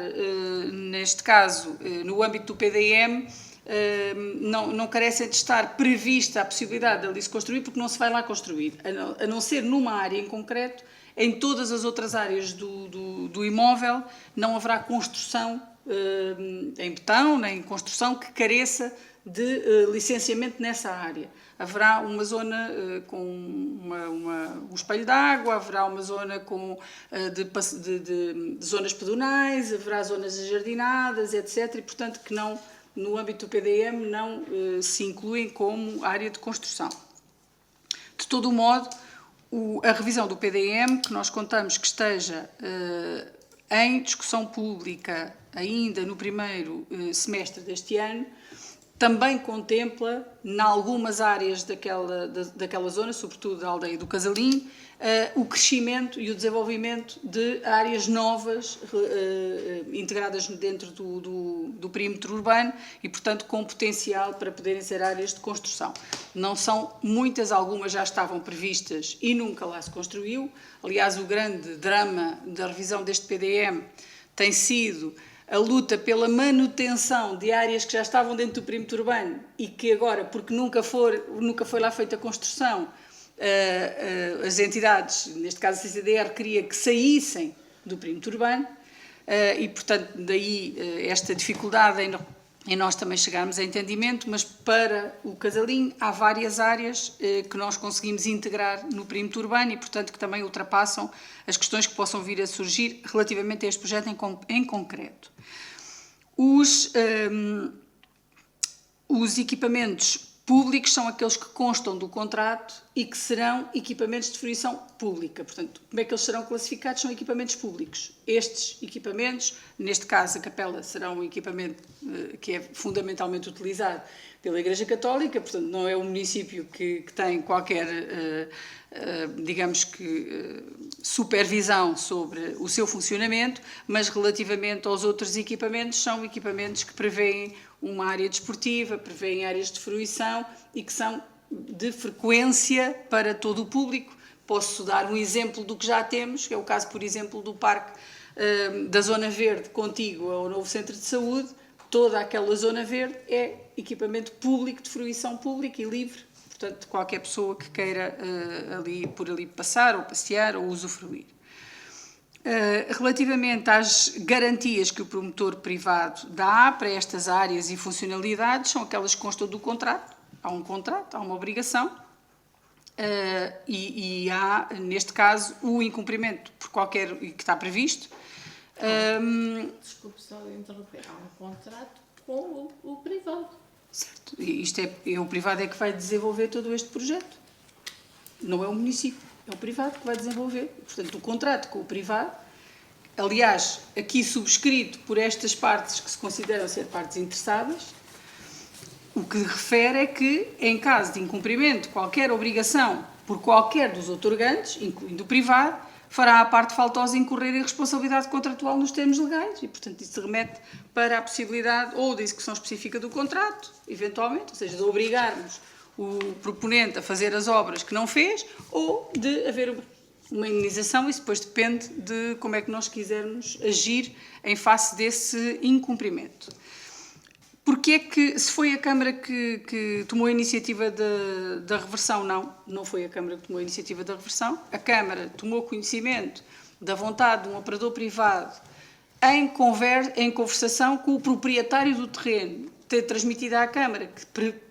neste caso, no âmbito do PDM, não carecem de estar prevista a possibilidade de ali se construir, porque não se vai lá construir, a não ser numa área em concreto. Em todas as outras áreas do imóvel não haverá construção em betão, nem construção que careça de licenciamento nessa área. Haverá uma zona com um espelho de água, haverá uma zona de zonas pedonais, haverá zonas ajardinadas, etc. E, portanto, que não, no âmbito do PDM não se incluem como área de construção. De todo o modo, a revisão do PDM, que nós contamos que esteja em discussão pública ainda no primeiro semestre deste ano, também contempla, em algumas áreas daquela zona, sobretudo da aldeia do Casalim, o crescimento e o desenvolvimento de áreas novas integradas dentro do perímetro urbano e, portanto, com potencial para poderem ser áreas de construção. Não são muitas, algumas já estavam previstas e nunca lá se construiu. Aliás, o grande drama da revisão deste PDM tem sido a luta pela manutenção de áreas que já estavam dentro do perímetro urbano e que agora, porque nunca foi lá feita a construção, as entidades, neste caso a CCDR, queria que saíssem do perímetro urbano e, portanto, daí esta dificuldade em nós também chegarmos a entendimento, mas para o Casalim há várias áreas que nós conseguimos integrar no perímetro urbano e, portanto, que também ultrapassam as questões que possam vir a surgir relativamente a este projeto em concreto. Os equipamentos públicos são aqueles que constam do contrato e que serão equipamentos de fruição pública. Portanto, como é que eles serão classificados? São equipamentos públicos. Estes equipamentos, neste caso a capela, será um equipamento que é fundamentalmente utilizado pela Igreja Católica, portanto não é um município que tem qualquer, digamos que, supervisão sobre o seu funcionamento, mas relativamente aos outros equipamentos, são equipamentos que prevêem uma área desportiva, prevêem áreas de fruição e que são de frequência para todo o público. Posso dar um exemplo do que já temos, que é o caso, por exemplo, do Parque da Zona Verde contígua ao novo Centro de Saúde. Toda aquela zona verde é equipamento público, de fruição pública e livre, portanto, qualquer pessoa que queira por ali passar, ou passear, ou usufruir. Relativamente às garantias que o promotor privado dá para estas áreas e funcionalidades, são aquelas que constam do contrato. Há um contrato, há uma obrigação, e há, neste caso, o incumprimento por qualquer que está previsto. Desculpe só interromper, há um contrato com o privado. Certo, e isto o privado é que vai desenvolver todo este projeto, não é o município, é o privado que vai desenvolver. Portanto, o contrato com o privado, aliás, aqui subscrito por estas partes que se consideram ser partes interessadas, o que refere é que, em caso de incumprimento de qualquer obrigação por qualquer dos outorgantes, incluindo o privado, fará a parte faltosa incorrer em responsabilidade contratual nos termos legais e, portanto, isso remete para a possibilidade ou da execução específica do contrato, eventualmente, ou seja, de obrigarmos o proponente a fazer as obras que não fez ou de haver uma indenização. Isso depois depende de como é que nós quisermos agir em face desse incumprimento. Porque é que, se foi a Câmara que tomou a iniciativa da reversão, não foi a Câmara que tomou a iniciativa da reversão, a Câmara tomou conhecimento da vontade de um operador privado em conversação com o proprietário do terreno, ter transmitido à Câmara que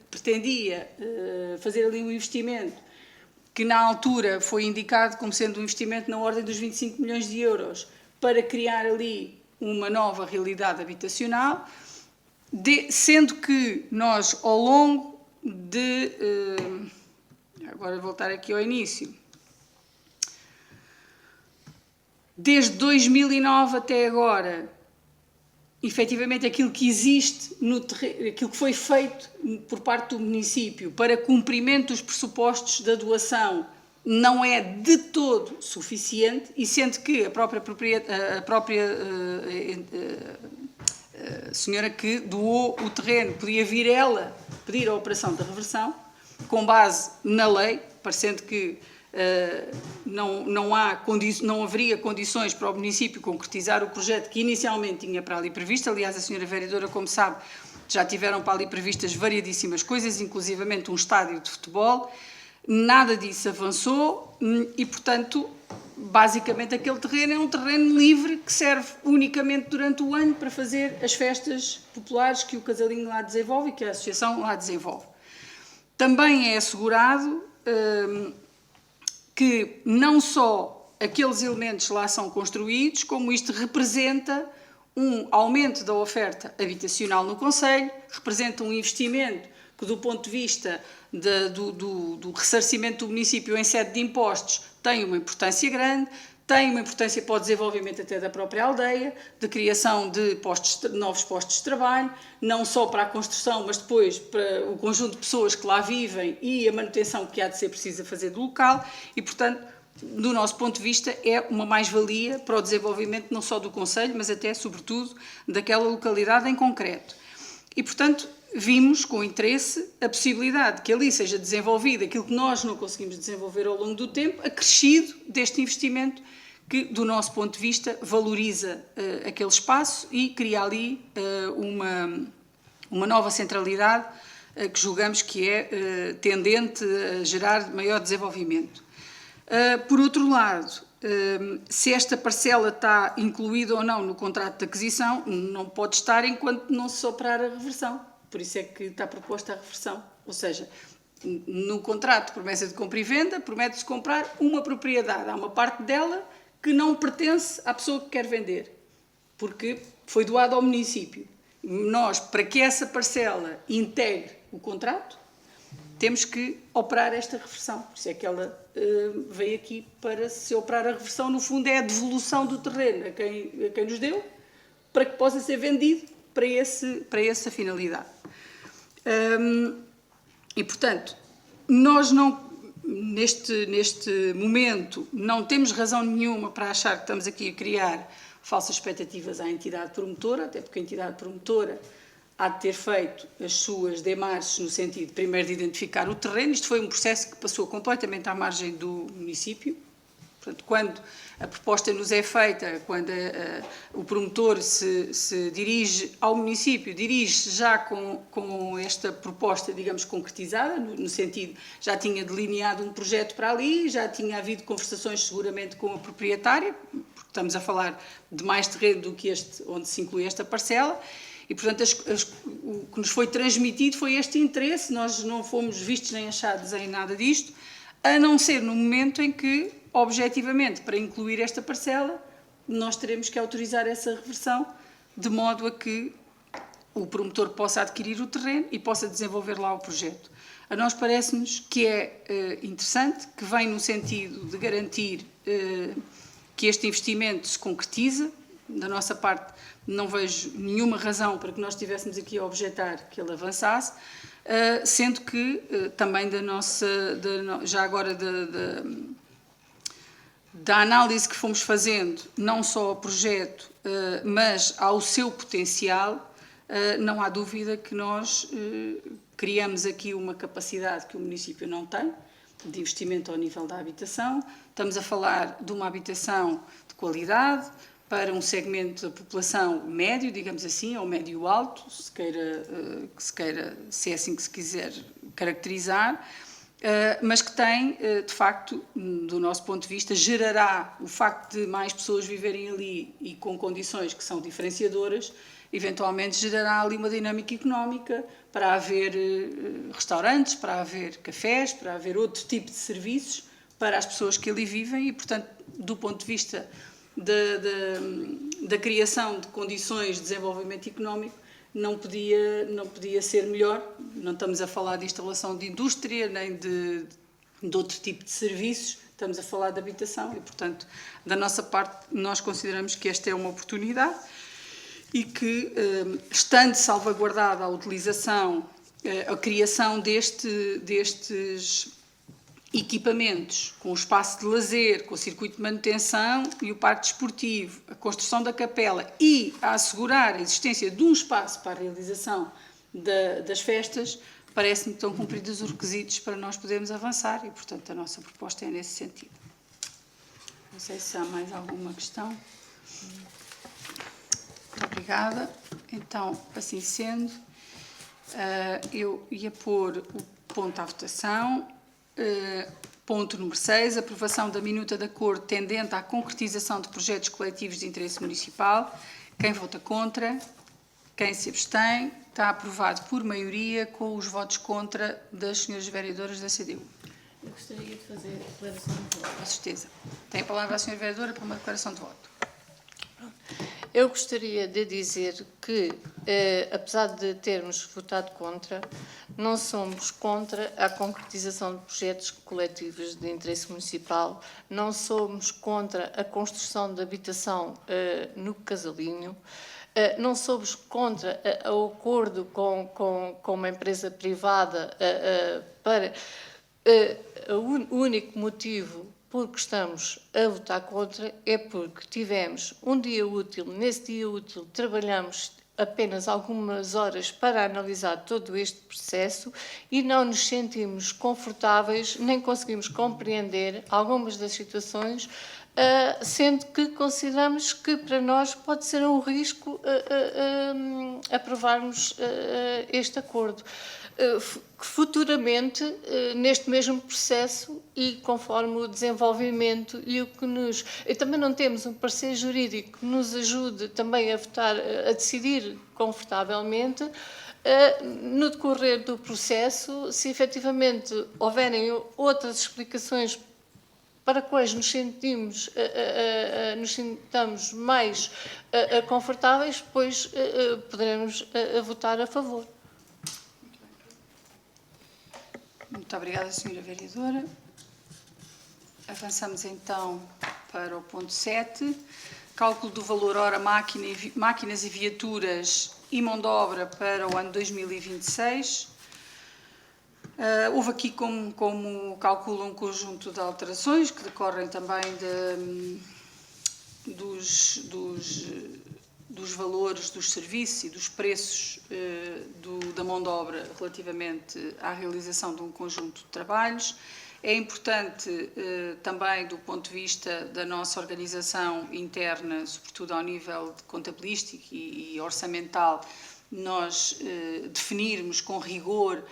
pretendia fazer ali um investimento que na altura foi indicado como sendo um investimento na ordem dos 25 milhões de euros para criar ali uma nova realidade habitacional, sendo que nós, ao longo de... agora voltar aqui ao início. Desde 2009 até agora, efetivamente aquilo que existe no terreno, aquilo que foi feito por parte do município para cumprimento dos pressupostos da doação não é de todo suficiente, e sendo que a própria senhora que doou o terreno podia vir ela pedir a operação da reversão, com base na lei, parecendo que não haveria condições para o município concretizar o projeto que inicialmente tinha para ali previsto. Aliás, a senhora vereadora, como sabe, já tiveram para ali previstas variedíssimas coisas, inclusivamente um estádio de futebol. Nada disso avançou e, portanto, basicamente aquele terreno é um terreno livre que serve unicamente durante o ano para fazer as festas populares que o Casalinho lá desenvolve e que a associação lá desenvolve. Também é assegurado que não só aqueles elementos lá são construídos, como isto representa um aumento da oferta habitacional no concelho, representa um investimento que, do ponto de vista do ressarcimento do município em sede de impostos, tem uma importância grande, tem uma importância para o desenvolvimento até da própria aldeia, de criação de novos postos de trabalho, não só para a construção, mas depois para o conjunto de pessoas que lá vivem e a manutenção que há de ser precisa fazer do local e, portanto, do nosso ponto de vista, é uma mais-valia para o desenvolvimento não só do concelho, mas até, sobretudo, daquela localidade em concreto. E, portanto, vimos com interesse a possibilidade que ali seja desenvolvido aquilo que nós não conseguimos desenvolver ao longo do tempo, acrescido deste investimento que, do nosso ponto de vista, valoriza aquele espaço e cria ali uma nova centralidade que julgamos que é tendente a gerar maior desenvolvimento. Por outro lado, se esta parcela está incluída ou não no contrato de aquisição, não pode estar enquanto não se operar a reversão. Por isso é que está proposta a reversão. Ou seja, no contrato de promessa de compra e venda, promete-se comprar uma propriedade. Há uma parte dela que não pertence à pessoa que quer vender, porque foi doada ao município. Nós, para que essa parcela integre o contrato, temos que operar esta reversão. Por isso é que ela veio aqui para se operar a reversão. No fundo, é a devolução do terreno a quem nos deu, para que possa ser vendido para essa finalidade. E, portanto, nós neste momento não temos razão nenhuma para achar que estamos aqui a criar falsas expectativas à entidade promotora, até porque a entidade promotora há de ter feito as suas demarches no sentido, primeiro, de identificar o terreno. Isto foi um processo que passou completamente à margem do município. Portanto, quando a proposta nos é feita, quando o promotor se dirige ao município, dirige já com esta proposta, digamos, concretizada, no sentido, já tinha delineado um projeto para ali, já tinha havido conversações seguramente com a proprietária, porque estamos a falar de mais terreno do que este, onde se inclui esta parcela, e, portanto, o que nos foi transmitido foi este interesse. Nós não fomos vistos nem achados em nada disto, a não ser no momento em que, objetivamente, para incluir esta parcela, nós teremos que autorizar essa reversão, de modo a que o promotor possa adquirir o terreno e possa desenvolver lá o projeto. A nós parece-nos que é interessante, que vem no sentido de garantir que este investimento se concretiza. Da nossa parte, não vejo nenhuma razão para que nós estivéssemos aqui a objetar que ele avançasse. sendo que também já agora da análise que fomos fazendo, não só ao projeto, mas ao seu potencial, não há dúvida que nós criamos aqui uma capacidade que o município não tem, de investimento ao nível da habitação. Estamos a falar de uma habitação de qualidade para um segmento da população médio, digamos assim, ou médio-alto, se é assim que se quiser caracterizar, mas que tem, de facto, do nosso ponto de vista, gerará o facto de mais pessoas viverem ali e com condições que são diferenciadoras, eventualmente gerará ali uma dinâmica económica para haver restaurantes, para haver cafés, para haver outro tipo de serviços para as pessoas que ali vivem e, portanto, do ponto de vista da criação de condições de desenvolvimento económico, não podia ser melhor. Não estamos a falar de instalação de indústria, nem de outro tipo de serviços, estamos a falar de habitação e, portanto, da nossa parte, nós consideramos que esta é uma oportunidade e que, estando salvaguardada a utilização, a criação destes equipamentos, com o espaço de lazer, com o circuito de manutenção e o parque desportivo, a construção da capela e a assegurar a existência de um espaço para a realização das festas, parece-me que estão cumpridos os requisitos para nós podermos avançar e, portanto, a nossa proposta é nesse sentido. Não sei se há mais alguma questão. Obrigada. Então, assim sendo, eu ia pôr o ponto à votação. Ponto número 6, aprovação da minuta de acordo tendente à concretização de projetos coletivos de interesse municipal. Quem vota contra? Quem se abstém? Está aprovado por maioria, com os votos contra das senhoras vereadoras da CDU. Eu gostaria de fazer a declaração de voto. Com certeza. Tem a palavra a senhora vereadora para uma declaração de voto. Eu gostaria de dizer que, apesar de termos votado contra, não somos contra a concretização de projetos coletivos de interesse municipal, não somos contra a construção de habitação no Casalinho, não somos contra o acordo com uma empresa privada para o único motivo porque estamos a votar contra é porque tivemos um dia útil, nesse dia útil trabalhamos apenas algumas horas para analisar todo este processo e não nos sentimos confortáveis, nem conseguimos compreender algumas das situações, sendo que consideramos que para nós pode ser um risco aprovarmos este acordo. Que futuramente, neste mesmo processo e conforme o desenvolvimento e o que nos... E também não temos um parecer jurídico que nos ajude também a votar, a decidir confortavelmente, no decorrer do processo, se efetivamente houverem outras explicações para quais nos sintamos mais confortáveis, depois poderemos votar a favor. Muito obrigada, senhora vereadora. Avançamos então para o ponto 7. Cálculo do valor hora máquinas e viaturas e mão de obra para o ano 2026. Houve aqui, como calculo, um conjunto de alterações que decorrem também dos valores dos serviços e dos preços da mão de obra relativamente à realização de um conjunto de trabalhos. É importante também, do ponto de vista da nossa organização interna, sobretudo ao nível de contabilístico e orçamental, nós definirmos com rigor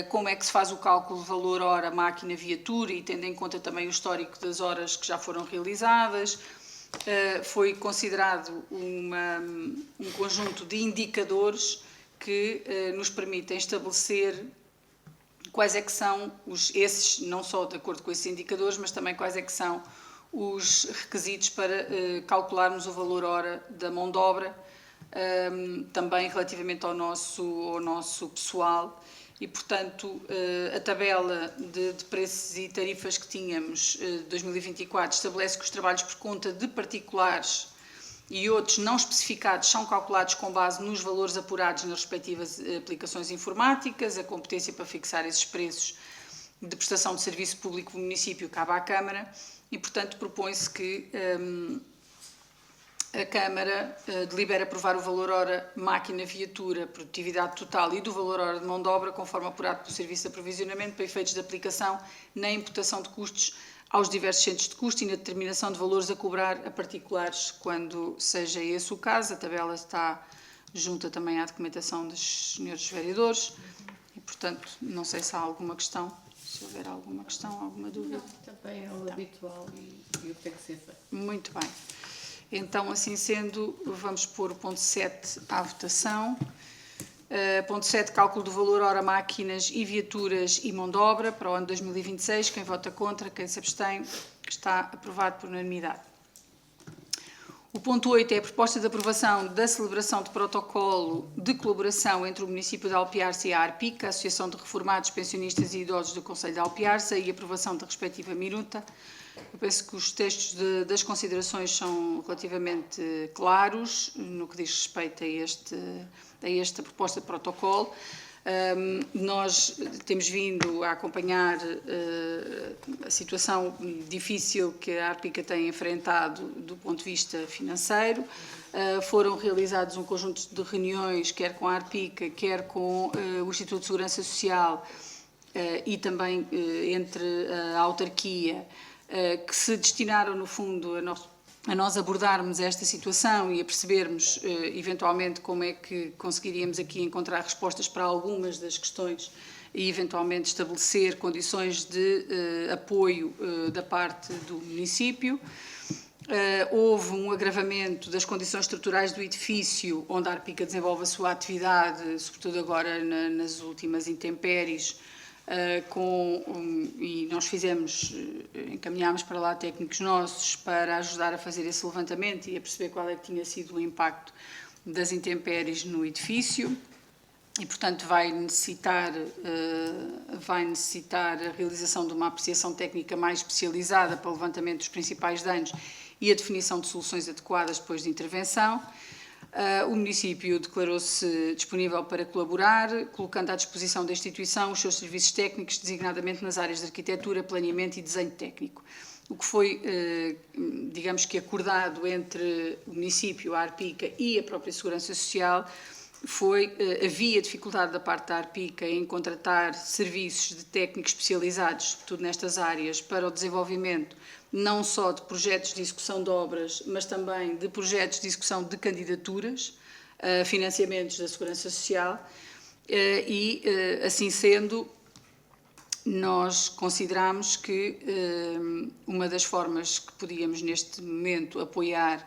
como é que se faz o cálculo de valor hora máquina viatura e tendo em conta também o histórico das horas que já foram realizadas. Foi considerado um conjunto de indicadores que nos permitem estabelecer quais é que são esses, não só de acordo com esses indicadores, mas também quais é que são os requisitos para calcularmos o valor hora da mão de obra, também relativamente ao nosso pessoal. E, portanto, a tabela de preços e tarifas que tínhamos de 2024 estabelece que os trabalhos por conta de particulares e outros não especificados são calculados com base nos valores apurados nas respectivas aplicações informáticas. A competência para fixar esses preços de prestação de serviço público do município cabe à Câmara e, portanto, propõe-se que a Câmara delibera aprovar o valor hora máquina, viatura, produtividade total e do valor hora de mão de obra, conforme apurado pelo Serviço de Aprovisionamento, para efeitos de aplicação na imputação de custos aos diversos centros de custo e na determinação de valores a cobrar a particulares, quando seja esse o caso. A tabela está junta também à documentação dos senhores vereadores e, portanto, não sei se há alguma questão. Se houver alguma questão, alguma dúvida. Não, também é o habitual e o que tem que ser feito. Muito bem. Então, assim sendo, vamos pôr o ponto 7 à votação. Ponto 7, cálculo do valor hora máquinas e viaturas e mão de obra para o ano 2026. Quem vota contra, quem se abstém, está aprovado por unanimidade. O ponto 8 é a proposta de aprovação da celebração de protocolo de colaboração entre o município de Alpiarça e a ARPIC, a Associação de Reformados, Pensionistas e Idosos do Concelho de Alpiarça, e aprovação da respectiva minuta. Eu penso que os textos das considerações são relativamente claros no que diz respeito a esta proposta de protocolo. Nós temos vindo a acompanhar a situação difícil que a ARPICA tem enfrentado do ponto de vista financeiro. Foram realizados um conjunto de reuniões, quer com a ARPICA, quer com o Instituto de Segurança Social e também entre a autarquia, que se destinaram, no fundo, a nós abordarmos esta situação e a percebermos, eventualmente, como é que conseguiríamos aqui encontrar respostas para algumas das questões e, eventualmente, estabelecer condições de apoio da parte do município. Houve um agravamento das condições estruturais do edifício, onde a ARPICA desenvolve a sua atividade, sobretudo agora nas últimas intempéries, e nós encaminhámos para lá técnicos nossos para ajudar a fazer esse levantamento e a perceber qual é que tinha sido o impacto das intempéries no edifício e, portanto, vai necessitar a realização de uma apreciação técnica mais especializada para o levantamento dos principais danos e a definição de soluções adequadas depois de intervenção. O município declarou-se disponível para colaborar, colocando à disposição da instituição os seus serviços técnicos, designadamente nas áreas de arquitetura, planeamento e desenho técnico. O que foi, digamos que, acordado entre o município, a ARPICA e a própria Segurança Social havia dificuldade da parte da ARPICA em contratar serviços de técnicos especializados, sobretudo nestas áreas, para o desenvolvimento não só de projetos de execução de obras, mas também de projetos de execução de candidaturas, financiamentos da Segurança Social, e, assim sendo, nós consideramos que uma das formas que podíamos, neste momento, apoiar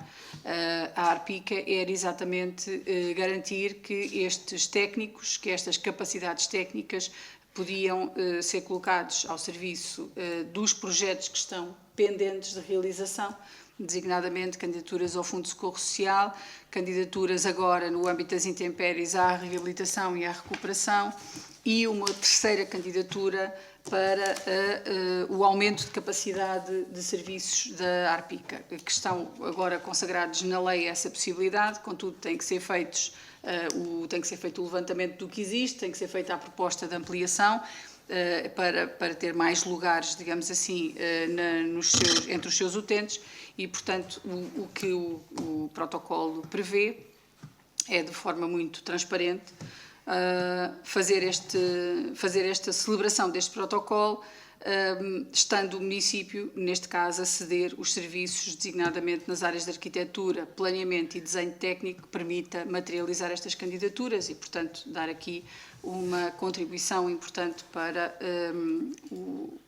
a ARPICA era exatamente garantir que estes técnicos, que estas capacidades técnicas podiam ser colocados ao serviço dos projetos que estão pendentes de realização, designadamente candidaturas ao Fundo de Socorro Social, candidaturas agora no âmbito das intempéries à reabilitação e à recuperação e uma terceira candidatura para o aumento de capacidade de serviços da ARPICA, que estão agora consagrados na lei essa possibilidade, contudo tem que ser feito o levantamento do que existe, tem que ser feita a proposta de ampliação para ter mais lugares, digamos assim, entre os seus utentes e, portanto, o que o protocolo prevê é, de forma muito transparente, fazer esta celebração deste protocolo, estando o município, neste caso, a ceder os serviços, designadamente nas áreas de arquitetura, planeamento e desenho técnico, que permita materializar estas candidaturas e, portanto, dar aqui uma contribuição importante para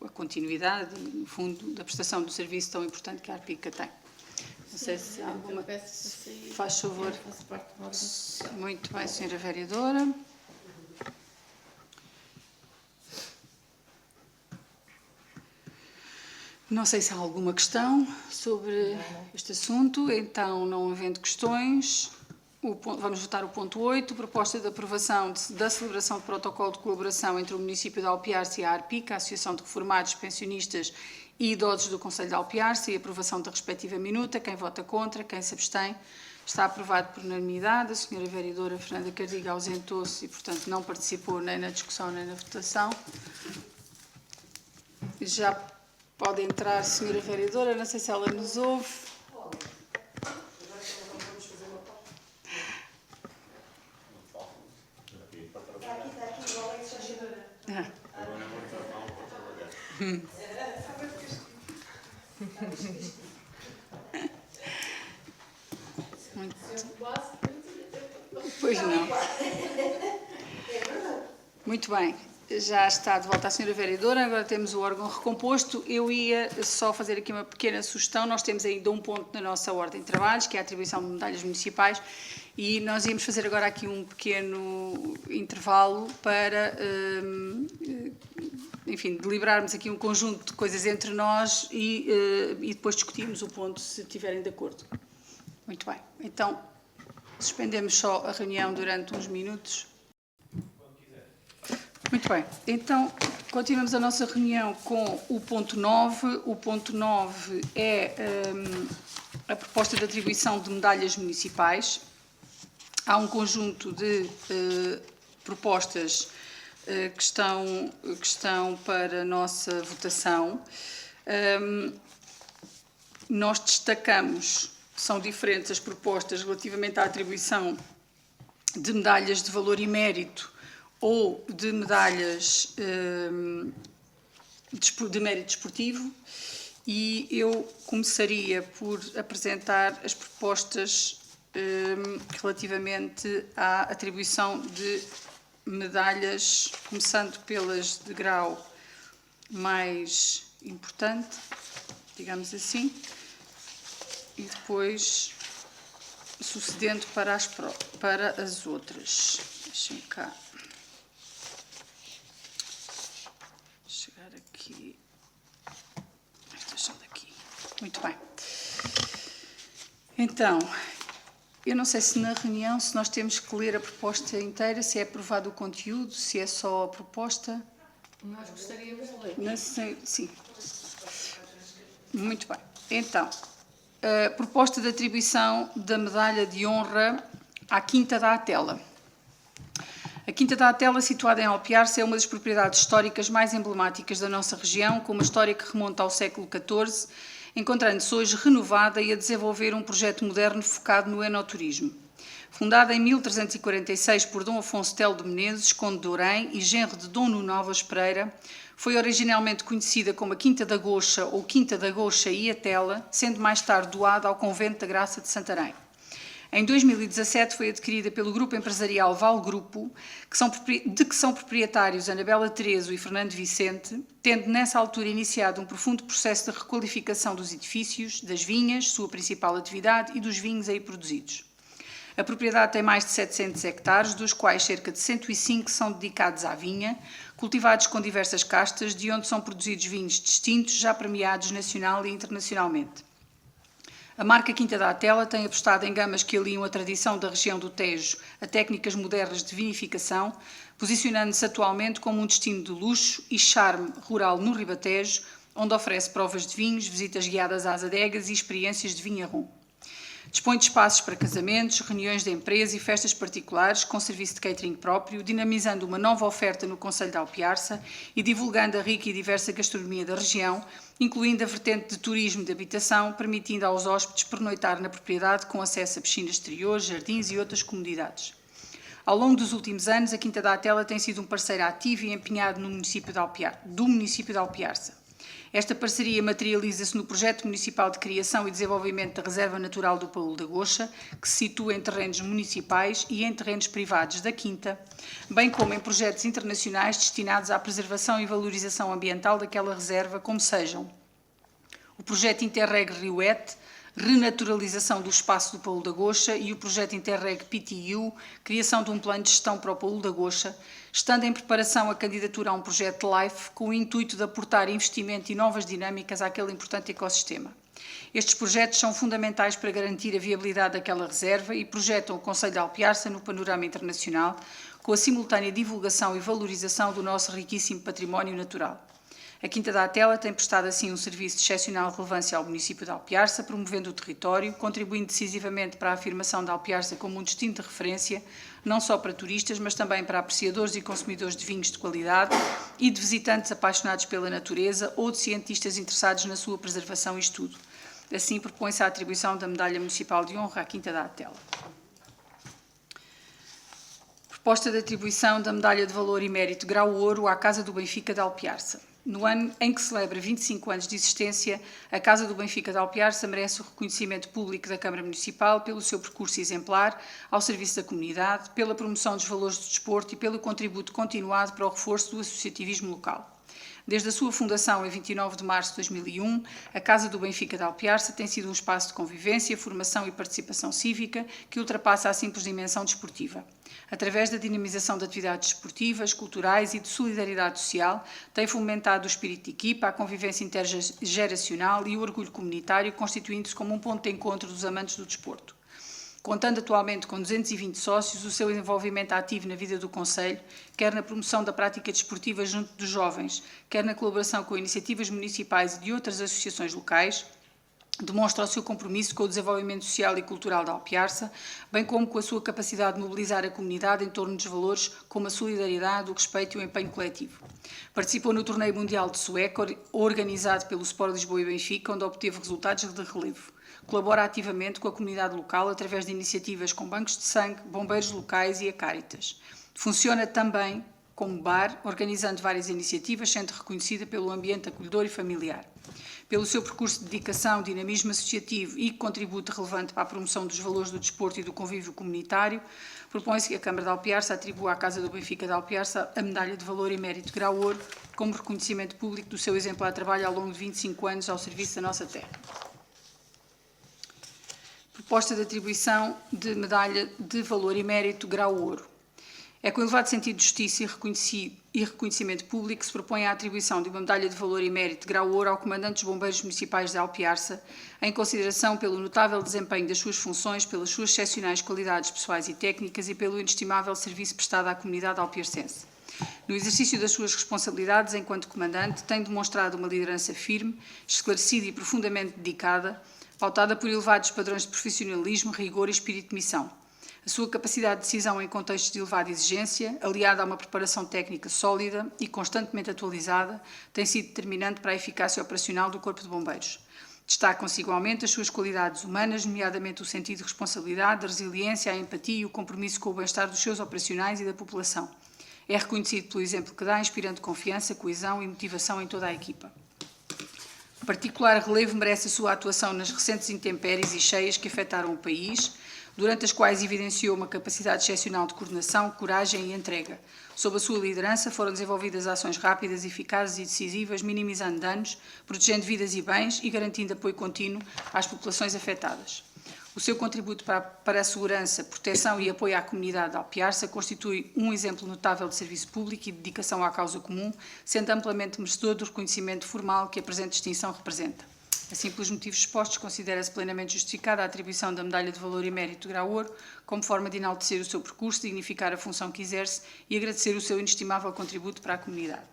a continuidade, no fundo, da prestação do serviço tão importante que a ARPICA tem. Não sei se há alguma... Faz favor. Muito bem, Sra. Vereadora. Não sei se há alguma questão sobre este assunto, então, não havendo questões, vamos votar o ponto 8, proposta de aprovação da celebração de protocolo de colaboração entre o município de Alpiarça e a ARPICA, a Associação de Reformados, Pensionistas e idosos do Conselho de Alpiarça e aprovação da respectiva minuta. Quem vota contra, quem se abstém, está aprovado por unanimidade. A senhora vereadora Fernanda Cardiga ausentou-se e, portanto, não participou nem na discussão nem na votação. Já pode entrar a senhora vereadora, não sei se ela nos ouve. Pois não. Muito bem. Já está de volta a senhora vereadora, agora temos o órgão recomposto. Eu ia só fazer aqui uma pequena sugestão. Nós temos ainda um ponto na nossa ordem de trabalhos, que é a atribuição de medalhas municipais, e nós íamos fazer agora aqui um pequeno intervalo para, enfim, deliberarmos aqui um conjunto de coisas entre nós e depois discutirmos o ponto, se estiverem de acordo. Muito bem. Então, suspendemos só a reunião durante uns minutos. Muito bem, então continuamos a nossa reunião com o ponto 9. O ponto 9 é a proposta de atribuição de medalhas municipais. Há um conjunto de propostas que estão para a nossa votação. Nós destacamos, são diferentes as propostas relativamente à atribuição de medalhas de valor e mérito ou de medalhas de mérito desportivo, e eu começaria por apresentar as propostas relativamente à atribuição de medalhas, começando pelas de grau mais importante, digamos assim, e depois sucedendo para as outras. Deixem cá chegar aqui. Estas são daqui. Muito bem. Então, eu não sei se na reunião, se nós temos que ler a proposta inteira, se é aprovado o conteúdo, se é só a proposta. Nós gostaríamos de ler. Sim. Muito bem. Então, a proposta de atribuição da medalha de honra à Quinta da Atela. A Quinta da Atela, situada em Alpiarça, é uma das propriedades históricas mais emblemáticas da nossa região, com uma história que remonta ao século XIV, encontrando-se hoje renovada e a desenvolver um projeto moderno focado no enoturismo. Fundada em 1346 por Dom Afonso Telo de Menezes, conde de Ourém e genro de Dom Nuno Alves Pereira, foi originalmente conhecida como a Quinta da Goxa ou Quinta da Goxa e Atela, sendo mais tarde doada ao Convento da Graça de Santarém. Em 2017 foi adquirida pelo grupo empresarial Val Grupo, de que são proprietários Anabela Terezo e Fernando Vicente, tendo nessa altura iniciado um profundo processo de requalificação dos edifícios, das vinhas, sua principal atividade, e dos vinhos aí produzidos. A propriedade tem mais de 700 hectares, dos quais cerca de 105 são dedicados à vinha, cultivados com diversas castas, de onde são produzidos vinhos distintos, já premiados nacional e internacionalmente. A marca Quinta da Atela tem apostado em gamas que aliam a tradição da região do Tejo a técnicas modernas de vinificação, posicionando-se atualmente como um destino de luxo e charme rural no Ribatejo, onde oferece provas de vinhos, visitas guiadas às adegas e experiências de vinha-rum. Dispõe de espaços para casamentos, reuniões de empresa e festas particulares, com serviço de catering próprio, dinamizando uma nova oferta no Concelho de Alpiarça e divulgando a rica e diversa gastronomia da região, incluindo a vertente de turismo de habitação, permitindo aos hóspedes pernoitar na propriedade com acesso a piscinas exteriores, jardins e outras comodidades. Ao longo dos últimos anos, a Quinta da Atela tem sido um parceiro ativo e empenhado do município de Alpiarça. Esta parceria materializa-se no projeto municipal de criação e desenvolvimento da Reserva Natural do Paúl da Goxa, que se situa em terrenos municipais e em terrenos privados da Quinta, bem como em projetos internacionais destinados à preservação e valorização ambiental daquela reserva, como sejam o projeto Interreg Rioete, renaturalização do espaço do Paúl da Goxa, e o projeto Interreg PTU, criação de um plano de gestão para o Paúl da Goxa, estando em preparação a candidatura a um projeto LIFE com o intuito de aportar investimento e novas dinâmicas àquele importante ecossistema. Estes projetos são fundamentais para garantir a viabilidade daquela reserva e projetam o Concelho de Alpiarça no panorama internacional, com a simultânea divulgação e valorização do nosso riquíssimo património natural. A Quinta da Atela tem prestado assim um serviço de excepcional relevância ao município de Alpiarça, promovendo o território, contribuindo decisivamente para a afirmação de Alpiarça como um destino de referência, não só para turistas, mas também para apreciadores e consumidores de vinhos de qualidade e de visitantes apaixonados pela natureza ou de cientistas interessados na sua preservação e estudo. Assim, propõe-se a atribuição da Medalha Municipal de Honra à Quinta da Atela. Proposta de atribuição da Medalha de Valor e Mérito Grau Ouro à Casa do Benfica de Alpiarça. No ano em que celebra 25 anos de existência, a Casa do Benfica de Alpiarça merece o reconhecimento público da Câmara Municipal pelo seu percurso exemplar ao serviço da comunidade, pela promoção dos valores do desporto e pelo contributo continuado para o reforço do associativismo local. Desde a sua fundação em 29 de março de 2001, a Casa do Benfica de Alpiarça tem sido um espaço de convivência, formação e participação cívica que ultrapassa a simples dimensão desportiva. Através da dinamização de atividades desportivas, culturais e de solidariedade social, tem fomentado o espírito de equipa, a convivência intergeracional e o orgulho comunitário, constituindo-se como um ponto de encontro dos amantes do desporto. Contando atualmente com 220 sócios, o seu envolvimento ativo na vida do Conselho, quer na promoção da prática desportiva junto dos jovens, quer na colaboração com iniciativas municipais e de outras associações locais, demonstra o seu compromisso com o desenvolvimento social e cultural da Alpiarça, bem como com a sua capacidade de mobilizar a comunidade em torno dos valores como a solidariedade, o respeito e o empenho coletivo. Participou no Torneio Mundial de Sueca, organizado pelo Sport Lisboa e Benfica, onde obteve resultados de relevo. Colabora ativamente com a comunidade local através de iniciativas com bancos de sangue, bombeiros locais e a Cáritas. Funciona também como bar, organizando várias iniciativas, sendo reconhecida pelo ambiente acolhedor e familiar. Pelo seu percurso de dedicação, dinamismo associativo e contributo relevante para a promoção dos valores do desporto e do convívio comunitário, propõe-se que a Câmara de Alpiarça atribua à Casa do Benfica de Alpiarça a Medalha de Valor e Mérito Grau Ouro como reconhecimento público do seu exemplar trabalho ao longo de 25 anos ao serviço da nossa terra. Proposta de atribuição de Medalha de Valor e Mérito Grau Ouro. É com elevado sentido de justiça e reconhecimento público que se propõe a atribuição de uma Medalha de Valor e Mérito Grau Ouro ao Comandante dos Bombeiros Municipais de Alpiarça, em consideração pelo notável desempenho das suas funções, pelas suas excepcionais qualidades pessoais e técnicas e pelo inestimável serviço prestado à comunidade alpiarcense. No exercício das suas responsabilidades enquanto Comandante, tem demonstrado uma liderança firme, esclarecida e profundamente dedicada, pautada por elevados padrões de profissionalismo, rigor e espírito de missão. A sua capacidade de decisão em contextos de elevada exigência, aliada a uma preparação técnica sólida e constantemente atualizada, tem sido determinante para a eficácia operacional do Corpo de Bombeiros. Destacam-se igualmente as suas qualidades humanas, nomeadamente o sentido de responsabilidade, a resiliência, a empatia e o compromisso com o bem-estar dos seus operacionais e da população. É reconhecido pelo exemplo que dá, inspirando confiança, coesão e motivação em toda a equipa. Particular relevo merece a sua atuação nas recentes intempéries e cheias que afetaram o país, durante as quais evidenciou uma capacidade excepcional de coordenação, coragem e entrega. Sob a sua liderança foram desenvolvidas ações rápidas, eficazes e decisivas, minimizando danos, protegendo vidas e bens e garantindo apoio contínuo às populações afetadas. O seu contributo para a segurança, proteção e apoio à comunidade de Alpiarça constitui um exemplo notável de serviço público e de dedicação à causa comum, sendo amplamente merecedor do reconhecimento formal que a presente distinção representa. Assim, pelos motivos expostos, considera-se plenamente justificada a atribuição da Medalha de Valor e Mérito Grau Ouro como forma de enaltecer o seu percurso, dignificar a função que exerce e agradecer o seu inestimável contributo para a comunidade.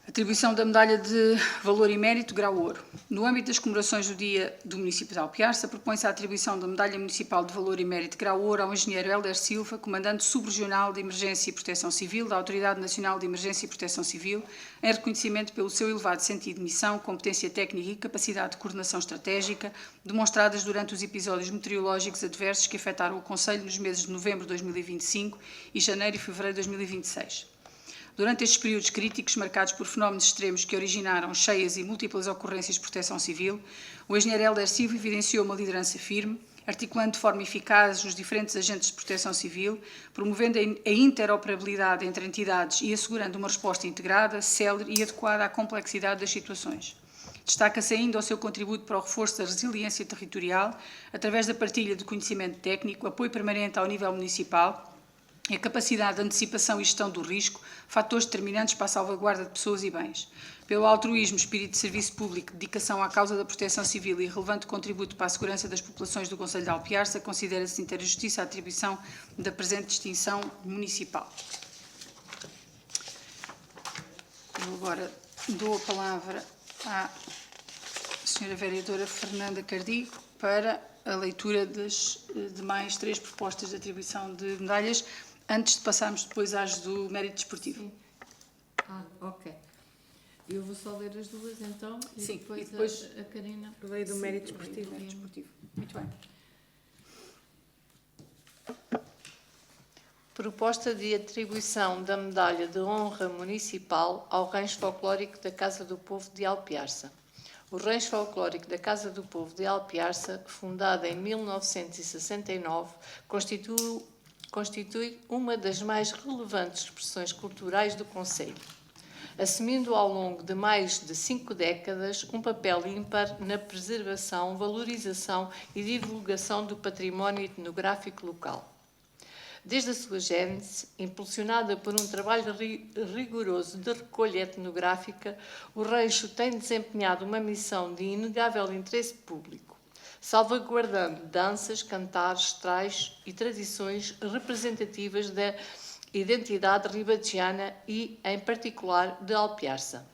Atribuição da Medalha de Valor e Mérito Grau Ouro. No âmbito das comemorações do Dia do Município de Alpiarça, propõe-se a atribuição da Medalha Municipal de Valor e Mérito Grau Ouro ao Engenheiro Hélder Silva, Comandante Subregional de Emergência e Proteção Civil da Autoridade Nacional de Emergência e Proteção Civil, em reconhecimento pelo seu elevado sentido de missão, competência técnica e capacidade de coordenação estratégica, demonstradas durante os episódios meteorológicos adversos que afetaram o Conselho nos meses de novembro de 2025 e janeiro e fevereiro de 2026. Durante estes períodos críticos, marcados por fenómenos extremos que originaram cheias e múltiplas ocorrências de proteção civil, o engenheiro Hélder Silva evidenciou uma liderança firme, articulando de forma eficaz os diferentes agentes de proteção civil, promovendo a interoperabilidade entre entidades e assegurando uma resposta integrada, célere e adequada à complexidade das situações. Destaca-se ainda o seu contributo para o reforço da resiliência territorial, através da partilha de conhecimento técnico, apoio permanente ao nível municipal, e a capacidade de antecipação e gestão do risco, fatores determinantes para a salvaguarda de pessoas e bens. Pelo altruísmo, espírito de serviço público, dedicação à causa da proteção civil e relevante contributo para a segurança das populações do Concelho de Alpiarça, considera-se de inteira justiça a atribuição da presente distinção municipal. Eu agora dou a palavra à Sra. Vereadora Fernanda Cardigo para a leitura das demais 3 propostas de atribuição de medalhas, antes de passarmos depois às do mérito desportivo. Sim. Ok. Eu vou só ler as duas então e Sim, depois, e depois a Karina. Lei do mérito Mérito desportivo. desportivo. Muito bem. Proposta de atribuição da Medalha de Honra Municipal ao Rancho Folclórico da Casa do Povo de Alpiarça. O Rancho Folclórico da Casa do Povo de Alpiarça, fundado em 1969, constitui uma das mais relevantes expressões culturais do concelho, assumindo ao longo de mais de 5 décadas um papel ímpar na preservação, valorização e divulgação do património etnográfico local. Desde a sua gênese, impulsionada por um trabalho rigoroso de recolha etnográfica, o Rancho tem desempenhado uma missão de inegável interesse público, salvaguardando danças, cantares, traios e tradições representativas da identidade ribadiana e, em particular, de Alpiarça.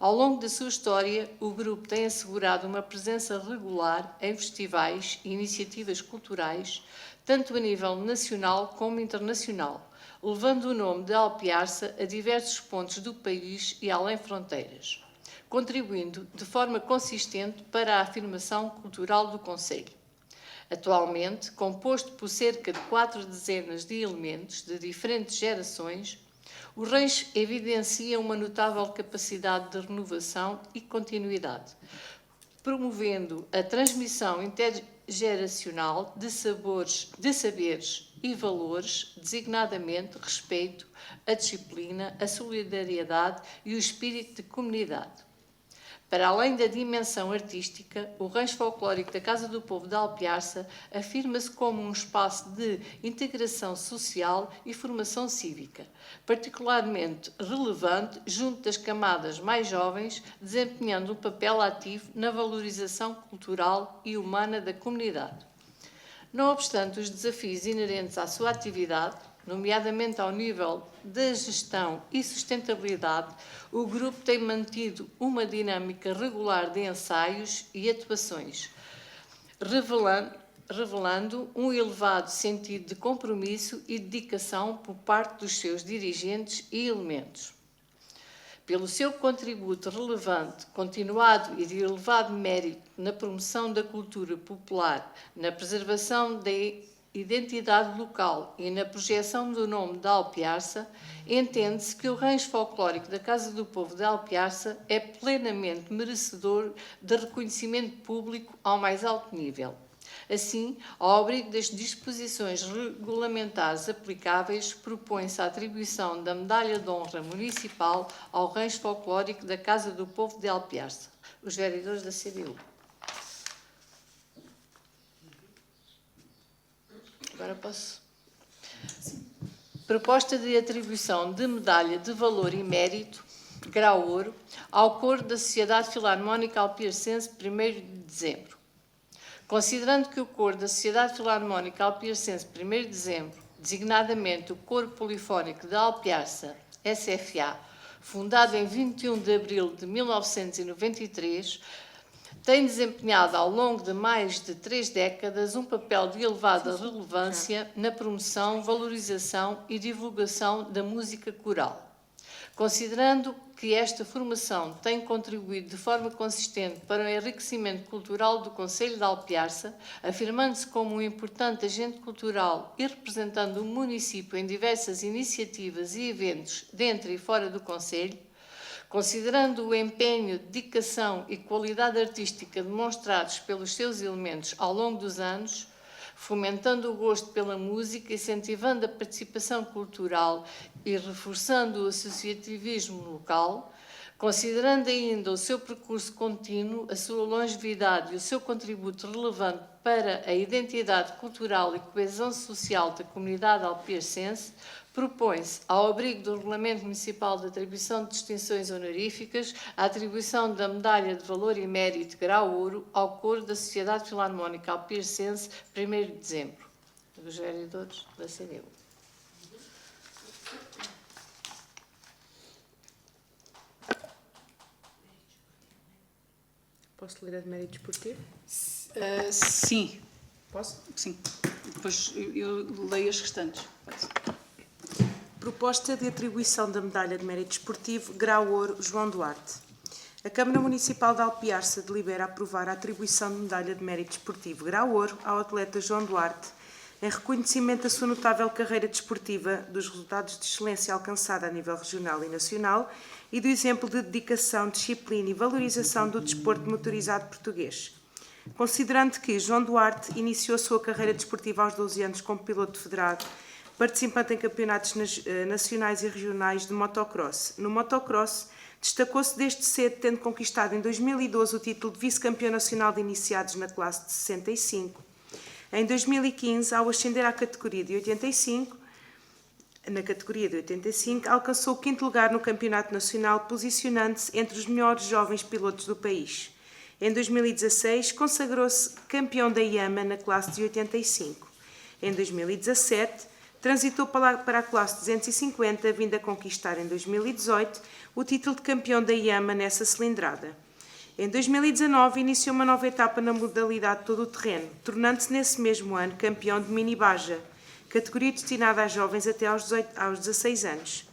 Ao longo da sua história, o grupo tem assegurado uma presença regular em festivais e iniciativas culturais, tanto a nível nacional como internacional, levando o nome de Alpiarça a diversos pontos do país e além fronteiras, contribuindo de forma consistente para a afirmação cultural do concelho. Atualmente, composto por cerca de 4 dezenas de elementos de diferentes gerações, o rancho evidencia uma notável capacidade de renovação e continuidade, promovendo a transmissão intergeracional de saberes e valores, designadamente respeito, a disciplina, a solidariedade e o espírito de comunidade. Para além da dimensão artística, o Rancho Folclórico da Casa do Povo de Alpiarça afirma-se como um espaço de integração social e formação cívica, particularmente relevante junto das camadas mais jovens, desempenhando um papel ativo na valorização cultural e humana da comunidade. Não obstante os desafios inerentes à sua atividade, nomeadamente ao nível da gestão e sustentabilidade, o grupo tem mantido uma dinâmica regular de ensaios e atuações, revelando um elevado sentido de compromisso e dedicação por parte dos seus dirigentes e elementos. Pelo seu contributo relevante, continuado e de elevado mérito na promoção da cultura popular, na preservação da identidade local e na projeção do nome de Alpiarça, entende-se que o Rancho Folclórico da Casa do Povo de Alpiarça é plenamente merecedor de reconhecimento público ao mais alto nível. Assim, ao abrigo das disposições regulamentares aplicáveis, propõe-se a atribuição da Medalha de Honra Municipal ao Rancho Folclórico da Casa do Povo de Alpiarça. Os vereadores da CDU. Agora posso. Proposta de atribuição de medalha de valor e mérito, grau ouro, ao coro da Sociedade Filarmónica Alpiarcense, 1º de dezembro. Considerando que o coro da Sociedade Filarmónica Alpiarcense, 1º de dezembro, designadamente o Coro Polifónico de Alpiarça, SFA, fundado em 21 de abril de 1993, tem desempenhado ao longo de mais de 3 décadas um papel de elevada relevância na promoção, valorização e divulgação da música coral. Considerando que esta formação tem contribuído de forma consistente para o enriquecimento cultural do concelho de Alpiarça, afirmando-se como um importante agente cultural e representando o município em diversas iniciativas e eventos dentro e fora do concelho, considerando o empenho, dedicação e qualidade artística demonstrados pelos seus elementos ao longo dos anos, fomentando o gosto pela música, incentivando a participação cultural e reforçando o associativismo local, considerando ainda o seu percurso contínuo, a sua longevidade e o seu contributo relevante para a identidade cultural e coesão social da comunidade alpiarcense, propõe-se, ao abrigo do Regulamento Municipal de Atribuição de Distinções Honoríficas, a atribuição da Medalha de Valor e Mérito Grau Ouro ao coro da Sociedade Filarmónica Alpiarcense, 1º de dezembro. Os vereadores da CDU. Posso ler a de mérito desportivo? Sim, Posso? sim. Depois eu leio as restantes. Proposta de atribuição da Medalha de Mérito Desportivo, Grau Ouro, João Duarte. A Câmara Municipal de Alpiarça delibera aprovar a atribuição de Medalha de Mérito Desportivo, Grau Ouro, ao atleta João Duarte, em reconhecimento da sua notável carreira desportiva, dos resultados de excelência alcançada a nível regional e nacional e do exemplo de dedicação, disciplina e valorização do desporto motorizado português. Considerando que João Duarte iniciou a sua carreira desportiva aos 12 anos como piloto federado, participante em campeonatos nacionais e regionais de motocross. No motocross, destacou-se desde cedo, tendo conquistado em 2012 o título de vice-campeão nacional de iniciados na classe de 65. Em 2015, ao ascender à categoria de 85, alcançou o 5º lugar no campeonato nacional, posicionando-se entre os melhores jovens pilotos do país. Em 2016, consagrou-se campeão da IAMA na classe de 85. Em 2017, transitou para a classe 250, vindo a conquistar em 2018 o título de campeão da IAMA nessa cilindrada. Em 2019, iniciou uma nova etapa na modalidade todo-terreno, tornando-se nesse mesmo ano campeão de Mini Baja, categoria destinada a jovens até aos 16 anos.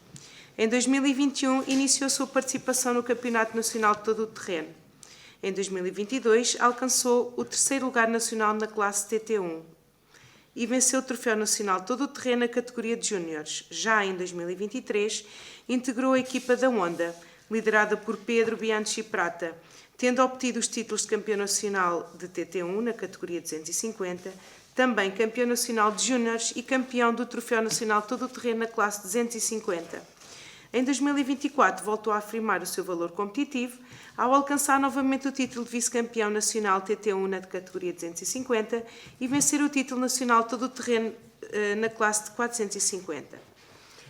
Em 2021, iniciou a sua participação no Campeonato Nacional de Todo-Terreno. Em 2022, alcançou o 3º lugar nacional na classe TT1 e venceu o Troféu Nacional Todo-Terreno na categoria de Júniores. Já em 2023, integrou a equipa da Honda, liderada por Pedro Bianchi Prata, tendo obtido os títulos de campeão nacional de TT1 na categoria 250, também campeão nacional de Júniores e campeão do Troféu Nacional Todo-Terreno na classe 250. Em 2024, voltou a afirmar o seu valor competitivo ao alcançar novamente o título de vice-campeão nacional TT1 na categoria 250 e vencer o título nacional todo-terreno na classe de 450.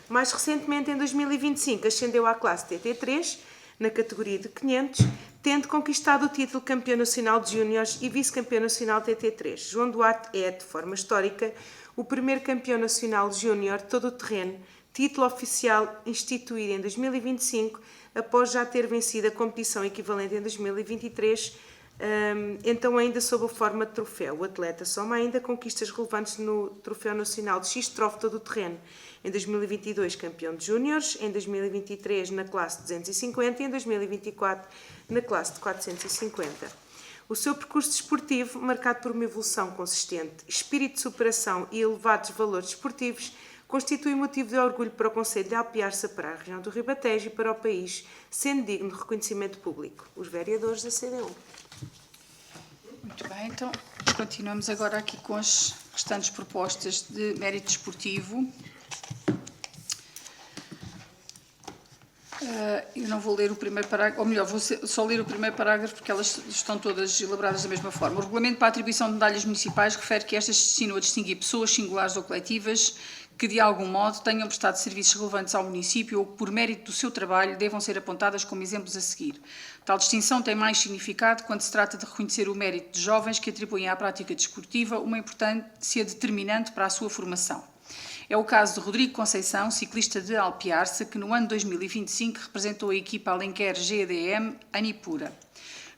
Mais recentemente, em 2025, ascendeu à classe TT3 na categoria de 500, tendo conquistado o título de campeão nacional de júniores e vice-campeão nacional TT3. João Duarte é, de forma histórica, o primeiro campeão nacional júnior todo-terreno, título oficial instituído em 2025, após já ter vencido a competição equivalente em 2023, então ainda sob a forma de troféu. O atleta soma ainda conquistas relevantes no Troféu Nacional de X-Trofe todo-terreno. Em 2022, campeão de júniores, em 2023 na classe de 250 e em 2024 na classe de 450. O seu percurso desportivo, marcado por uma evolução consistente, espírito de superação e elevados valores desportivos, constitui motivo de orgulho para o Concelho de Alpiarça, para a região do Ribatejo e para o país, sendo digno de reconhecimento público. Os vereadores da CDU. Muito bem, então continuamos agora aqui com as restantes propostas de mérito desportivo. Eu não vou ler o primeiro parágrafo, ou melhor, vou só ler o primeiro parágrafo porque elas estão todas elaboradas da mesma forma. O regulamento para a atribuição de medalhas municipais refere que estas se destinam a distinguir pessoas singulares ou coletivas que, de algum modo, tenham prestado serviços relevantes ao município ou que, por mérito do seu trabalho, devam ser apontadas como exemplos a seguir. Tal distinção tem mais significado quando se trata de reconhecer o mérito de jovens que atribuem à prática desportiva uma importância determinante para a sua formação. É o caso de Rodrigo Conceição, ciclista de Alpiarça, que no ano 2025 representou a equipa Alenquer GDM Anipura.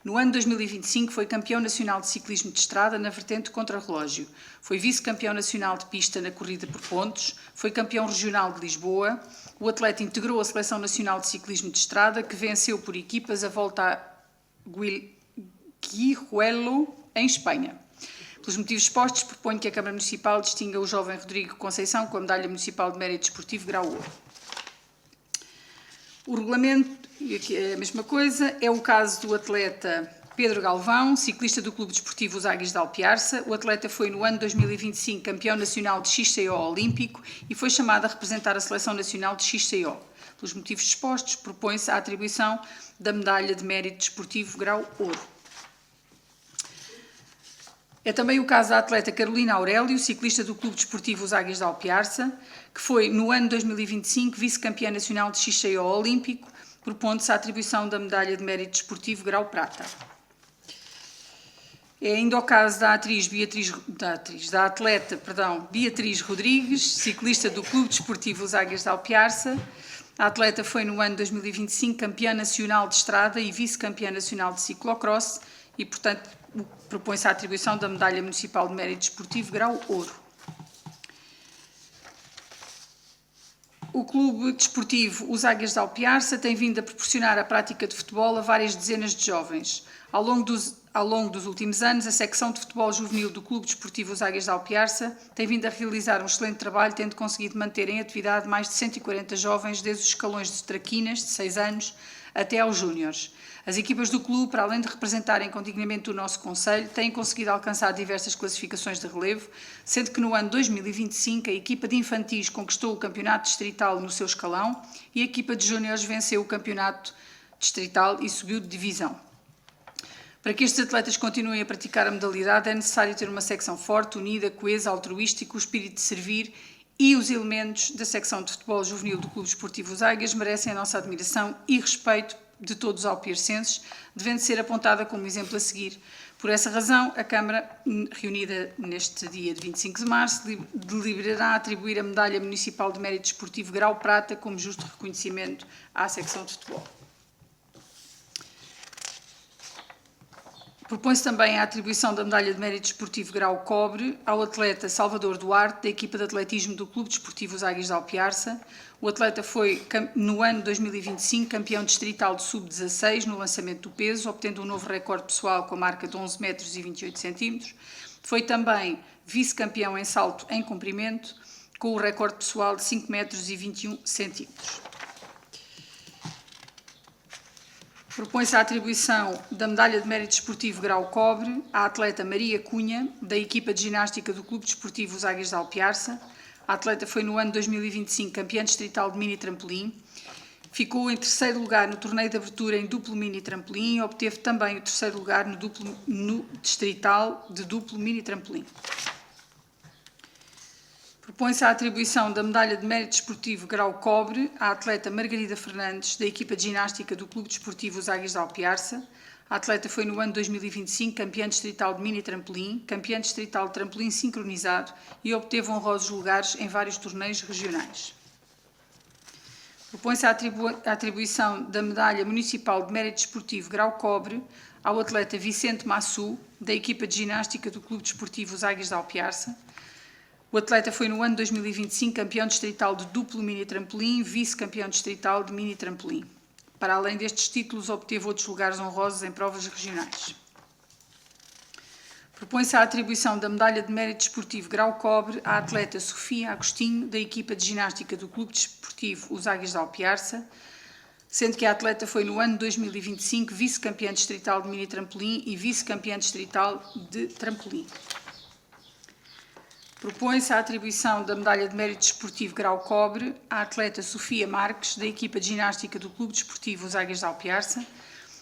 No ano 2025 foi campeão nacional de ciclismo de estrada na vertente contra-relógio. Foi vice-campeão nacional de pista na corrida por pontos. Foi campeão regional de Lisboa. O atleta integrou a Seleção Nacional de Ciclismo de Estrada, que venceu por equipas a Volta a Guijuelo, em Espanha. Pelos motivos expostos, proponho que a Câmara Municipal distinga o jovem Rodrigo Conceição com a Medalha Municipal de Mérito Desportivo Grau Ouro. O regulamento, e aqui é a mesma coisa, é o caso do atleta Pedro Galvão, ciclista do Clube Desportivo Os Águias de Alpiarça. O atleta foi no ano 2025 campeão nacional de XCO olímpico e foi chamado a representar a Seleção Nacional de XCO. Pelos motivos expostos, propõe-se a atribuição da Medalha de Mérito Desportivo Grau Ouro. É também o caso da atleta Carolina Aurélio, ciclista do Clube Desportivo Os Águias de Alpiarça, que foi, no ano 2025, vice-campeã nacional de XCO olímpico, propondo-se a atribuição da Medalha de Mérito Desportivo Grau Prata. É ainda o caso da atleta Beatriz Rodrigues, ciclista do Clube Desportivo Os Águias de Alpiarça. A atleta foi, no ano 2025, campeã nacional de estrada e vice-campeã nacional de ciclocross e, portanto, propõe-se a atribuição da Medalha Municipal de Mérito Desportivo Grau Ouro. O Clube Desportivo Os Águias de Alpiarça tem vindo a proporcionar a prática de futebol a várias dezenas de jovens. Ao longo dos últimos anos, a secção de futebol juvenil do Clube Desportivo Os Águias de Alpiarça tem vindo a realizar um excelente trabalho, tendo conseguido manter em atividade mais de 140 jovens, desde os escalões de traquinas, de 6 anos, até aos júniores. As equipas do clube, para além de representarem com dignamente o nosso concelho, têm conseguido alcançar diversas classificações de relevo, sendo que no ano 2025 a equipa de infantis conquistou o campeonato distrital no seu escalão e a equipa de júniores venceu o campeonato distrital e subiu de divisão. Para que estes atletas continuem a praticar a modalidade, é necessário ter uma secção forte, unida, coesa, altruísta, com o espírito de servir, e os elementos da secção de futebol juvenil do Clube Desportivo Os Águias merecem a nossa admiração e respeito de todos os alpiarcenses, devendo ser apontada como exemplo a seguir. Por essa razão, a Câmara, reunida neste dia de 25 de março, deliberará atribuir a Medalha Municipal de Mérito Desportivo Grau Prata como justo reconhecimento à secção de futebol. Propõe-se também a atribuição da Medalha de Mérito Desportivo Grau Cobre ao atleta Salvador Duarte, da equipa de atletismo do Clube Desportivo Os Águias de Alpiarça. O atleta foi, no ano 2025, campeão distrital de sub-16 no lançamento do peso, obtendo um novo recorde pessoal com a marca de 11 metros e 28 centímetros. Foi também vice-campeão em salto em comprimento, com o recorde pessoal de 5 metros e 21 centímetros. Propõe-se a atribuição da Medalha de Mérito Desportivo Grau Cobre à atleta Maria Cunha, da equipa de ginástica do Clube Desportivo Os Águias de Alpiarça. A atleta foi no ano 2025 campeã distrital de mini trampolim, ficou em terceiro lugar no torneio de abertura em duplo mini trampolim e obteve também o terceiro lugar no distrital de duplo mini trampolim. Propõe-se a atribuição da Medalha de Mérito Desportivo Grau Cobre à atleta Margarida Fernandes, da equipa de ginástica do Clube Desportivo Os Águias de Alpiarça. A atleta foi no ano 2025 campeã distrital de mini trampolim, campeã distrital de trampolim sincronizado e obteve honrosos lugares em vários torneios regionais. Propõe-se a atribuição da Medalha Municipal de Mérito Desportivo Grau Cobre ao atleta Vicente Massu, da equipa de ginástica do Clube Desportivo Os Águias de Alpiarça. O atleta foi no ano 2025 campeão distrital de duplo mini trampolim, vice-campeão distrital de mini trampolim. Para além destes títulos, obteve outros lugares honrosos em provas regionais. Propõe-se a atribuição da Medalha de Mérito Desportivo Grau Cobre à atleta Sofia Agostinho, da equipa de ginástica do Clube Desportivo Os Águias de Alpiarça, sendo que a atleta foi no ano 2025 vice-campeã distrital de mini trampolim e vice-campeã distrital de trampolim. Propõe-se a atribuição da Medalha de Mérito Desportivo Grau Cobre à atleta Sofia Marques, da equipa de ginástica do Clube Desportivo Os Águias de Alpiarça,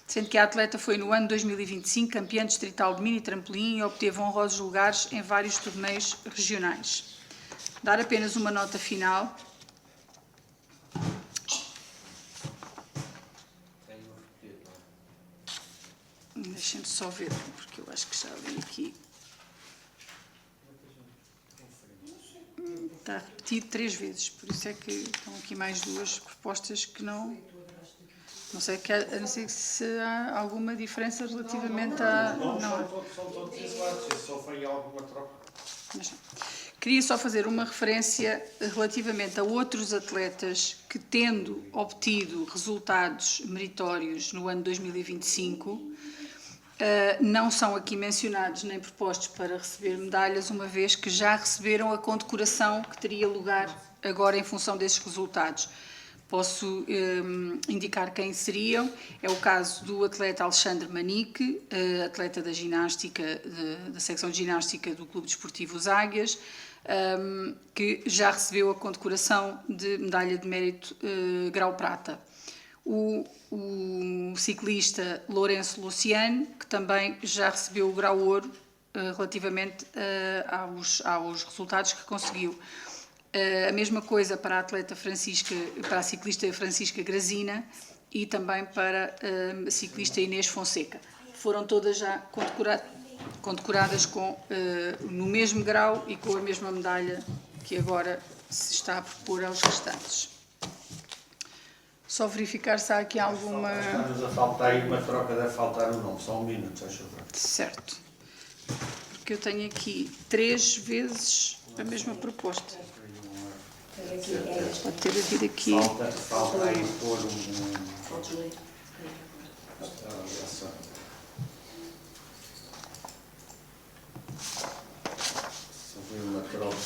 sendo que a atleta foi no ano 2025 campeã distrital de mini trampolim e obteve honrosos lugares em vários torneios regionais. Dar apenas uma nota final. Deixem-me só ver, porque eu acho que já li aqui. Está repetido 3 vezes, por isso é que estão aqui mais 2 propostas que não sei, a não ser se há alguma diferença relativamente a... Não, são todos iguais, só foi alguma troca. Mas não. Queria só fazer uma referência relativamente a outros atletas que, tendo obtido resultados meritórios no ano 2025, não são aqui mencionados nem propostos para receber medalhas, uma vez que já receberam a condecoração que teria lugar agora em função desses resultados. Posso indicar quem seriam. É o caso do atleta Alexandre Manique, atleta da ginástica, da secção de ginástica do Clube Desportivo Os Águias, que já recebeu a condecoração de medalha de mérito Grau Prata. O ciclista Lourenço Luciano, que também já recebeu o Grau Ouro relativamente aos resultados que conseguiu. A mesma coisa para a ciclista Francisca Grazina e também para a ciclista Inês Fonseca. Foram todas já condecoradas no mesmo grau e com a mesma medalha que agora se está a propor aos restantes. Só verificar se há aqui alguma... Está-nos a faltar aí uma troca, deve faltar o nome. Só um minuto, acho favor. Certo. Porque eu tenho aqui 3 vezes a mesma proposta. Pode ter havido aqui... Falta aí pôr Só foi uma troca.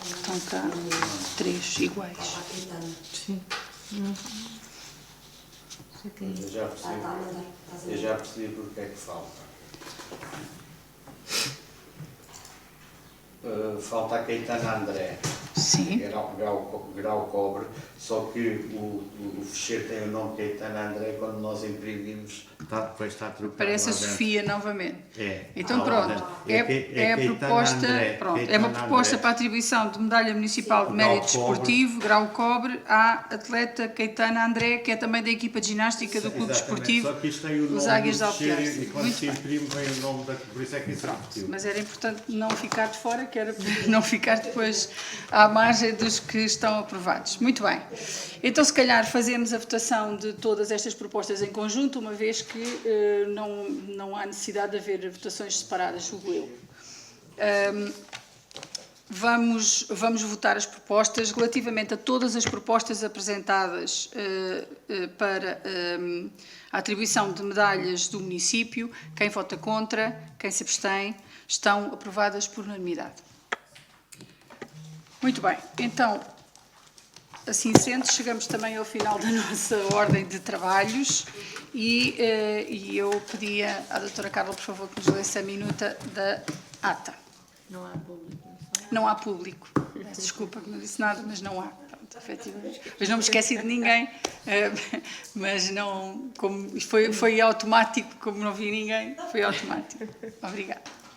Estão cá 3 iguais. Sim. Eu já percebi porque é que falta. Falta a Caetana André. Sim. Grau cobre, só que o ficheiro tem o nome Caetana André, quando nós imprimimos, depois está trocado. Parece a lá dentro. Sofia novamente. É. Então Lá pronto, dentro. é a Caetana proposta, André, pronto, é Caetana uma proposta André. para a atribuição de medalha municipal de Grau mérito cobre. desportivo, grau cobre, à atleta Caetana André, que é também da equipa de ginástica do Clube Exatamente, Desportivo só que isto tem o nome Os Águias do de ficheiro Alpiar. e quando Muito se bem. imprime vem o nome da... Por isso é que isso repetiu. Mas era importante não ficar de fora, que era para não ficar depois à margem dos que estão aprovados. Muito bem. Então, se calhar, fazemos a votação de todas estas propostas em conjunto, uma vez que não há necessidade de haver votações separadas, julgo eu. Vamos votar as propostas. Relativamente a todas as propostas apresentadas para a atribuição de medalhas do município, quem vota contra, quem se abstém, estão aprovadas por unanimidade. Muito bem, então, assim sendo, chegamos também ao final da nossa ordem de trabalhos e eu pedia à doutora Carla, por favor, que nos lesse a minuta da ata. Não há público. Não há público. Peço desculpa que não disse nada, mas não há. Pronto, efetivamente. Mas não me esqueci de ninguém, mas não, como foi automático, como não vi ninguém, foi automático. Obrigada.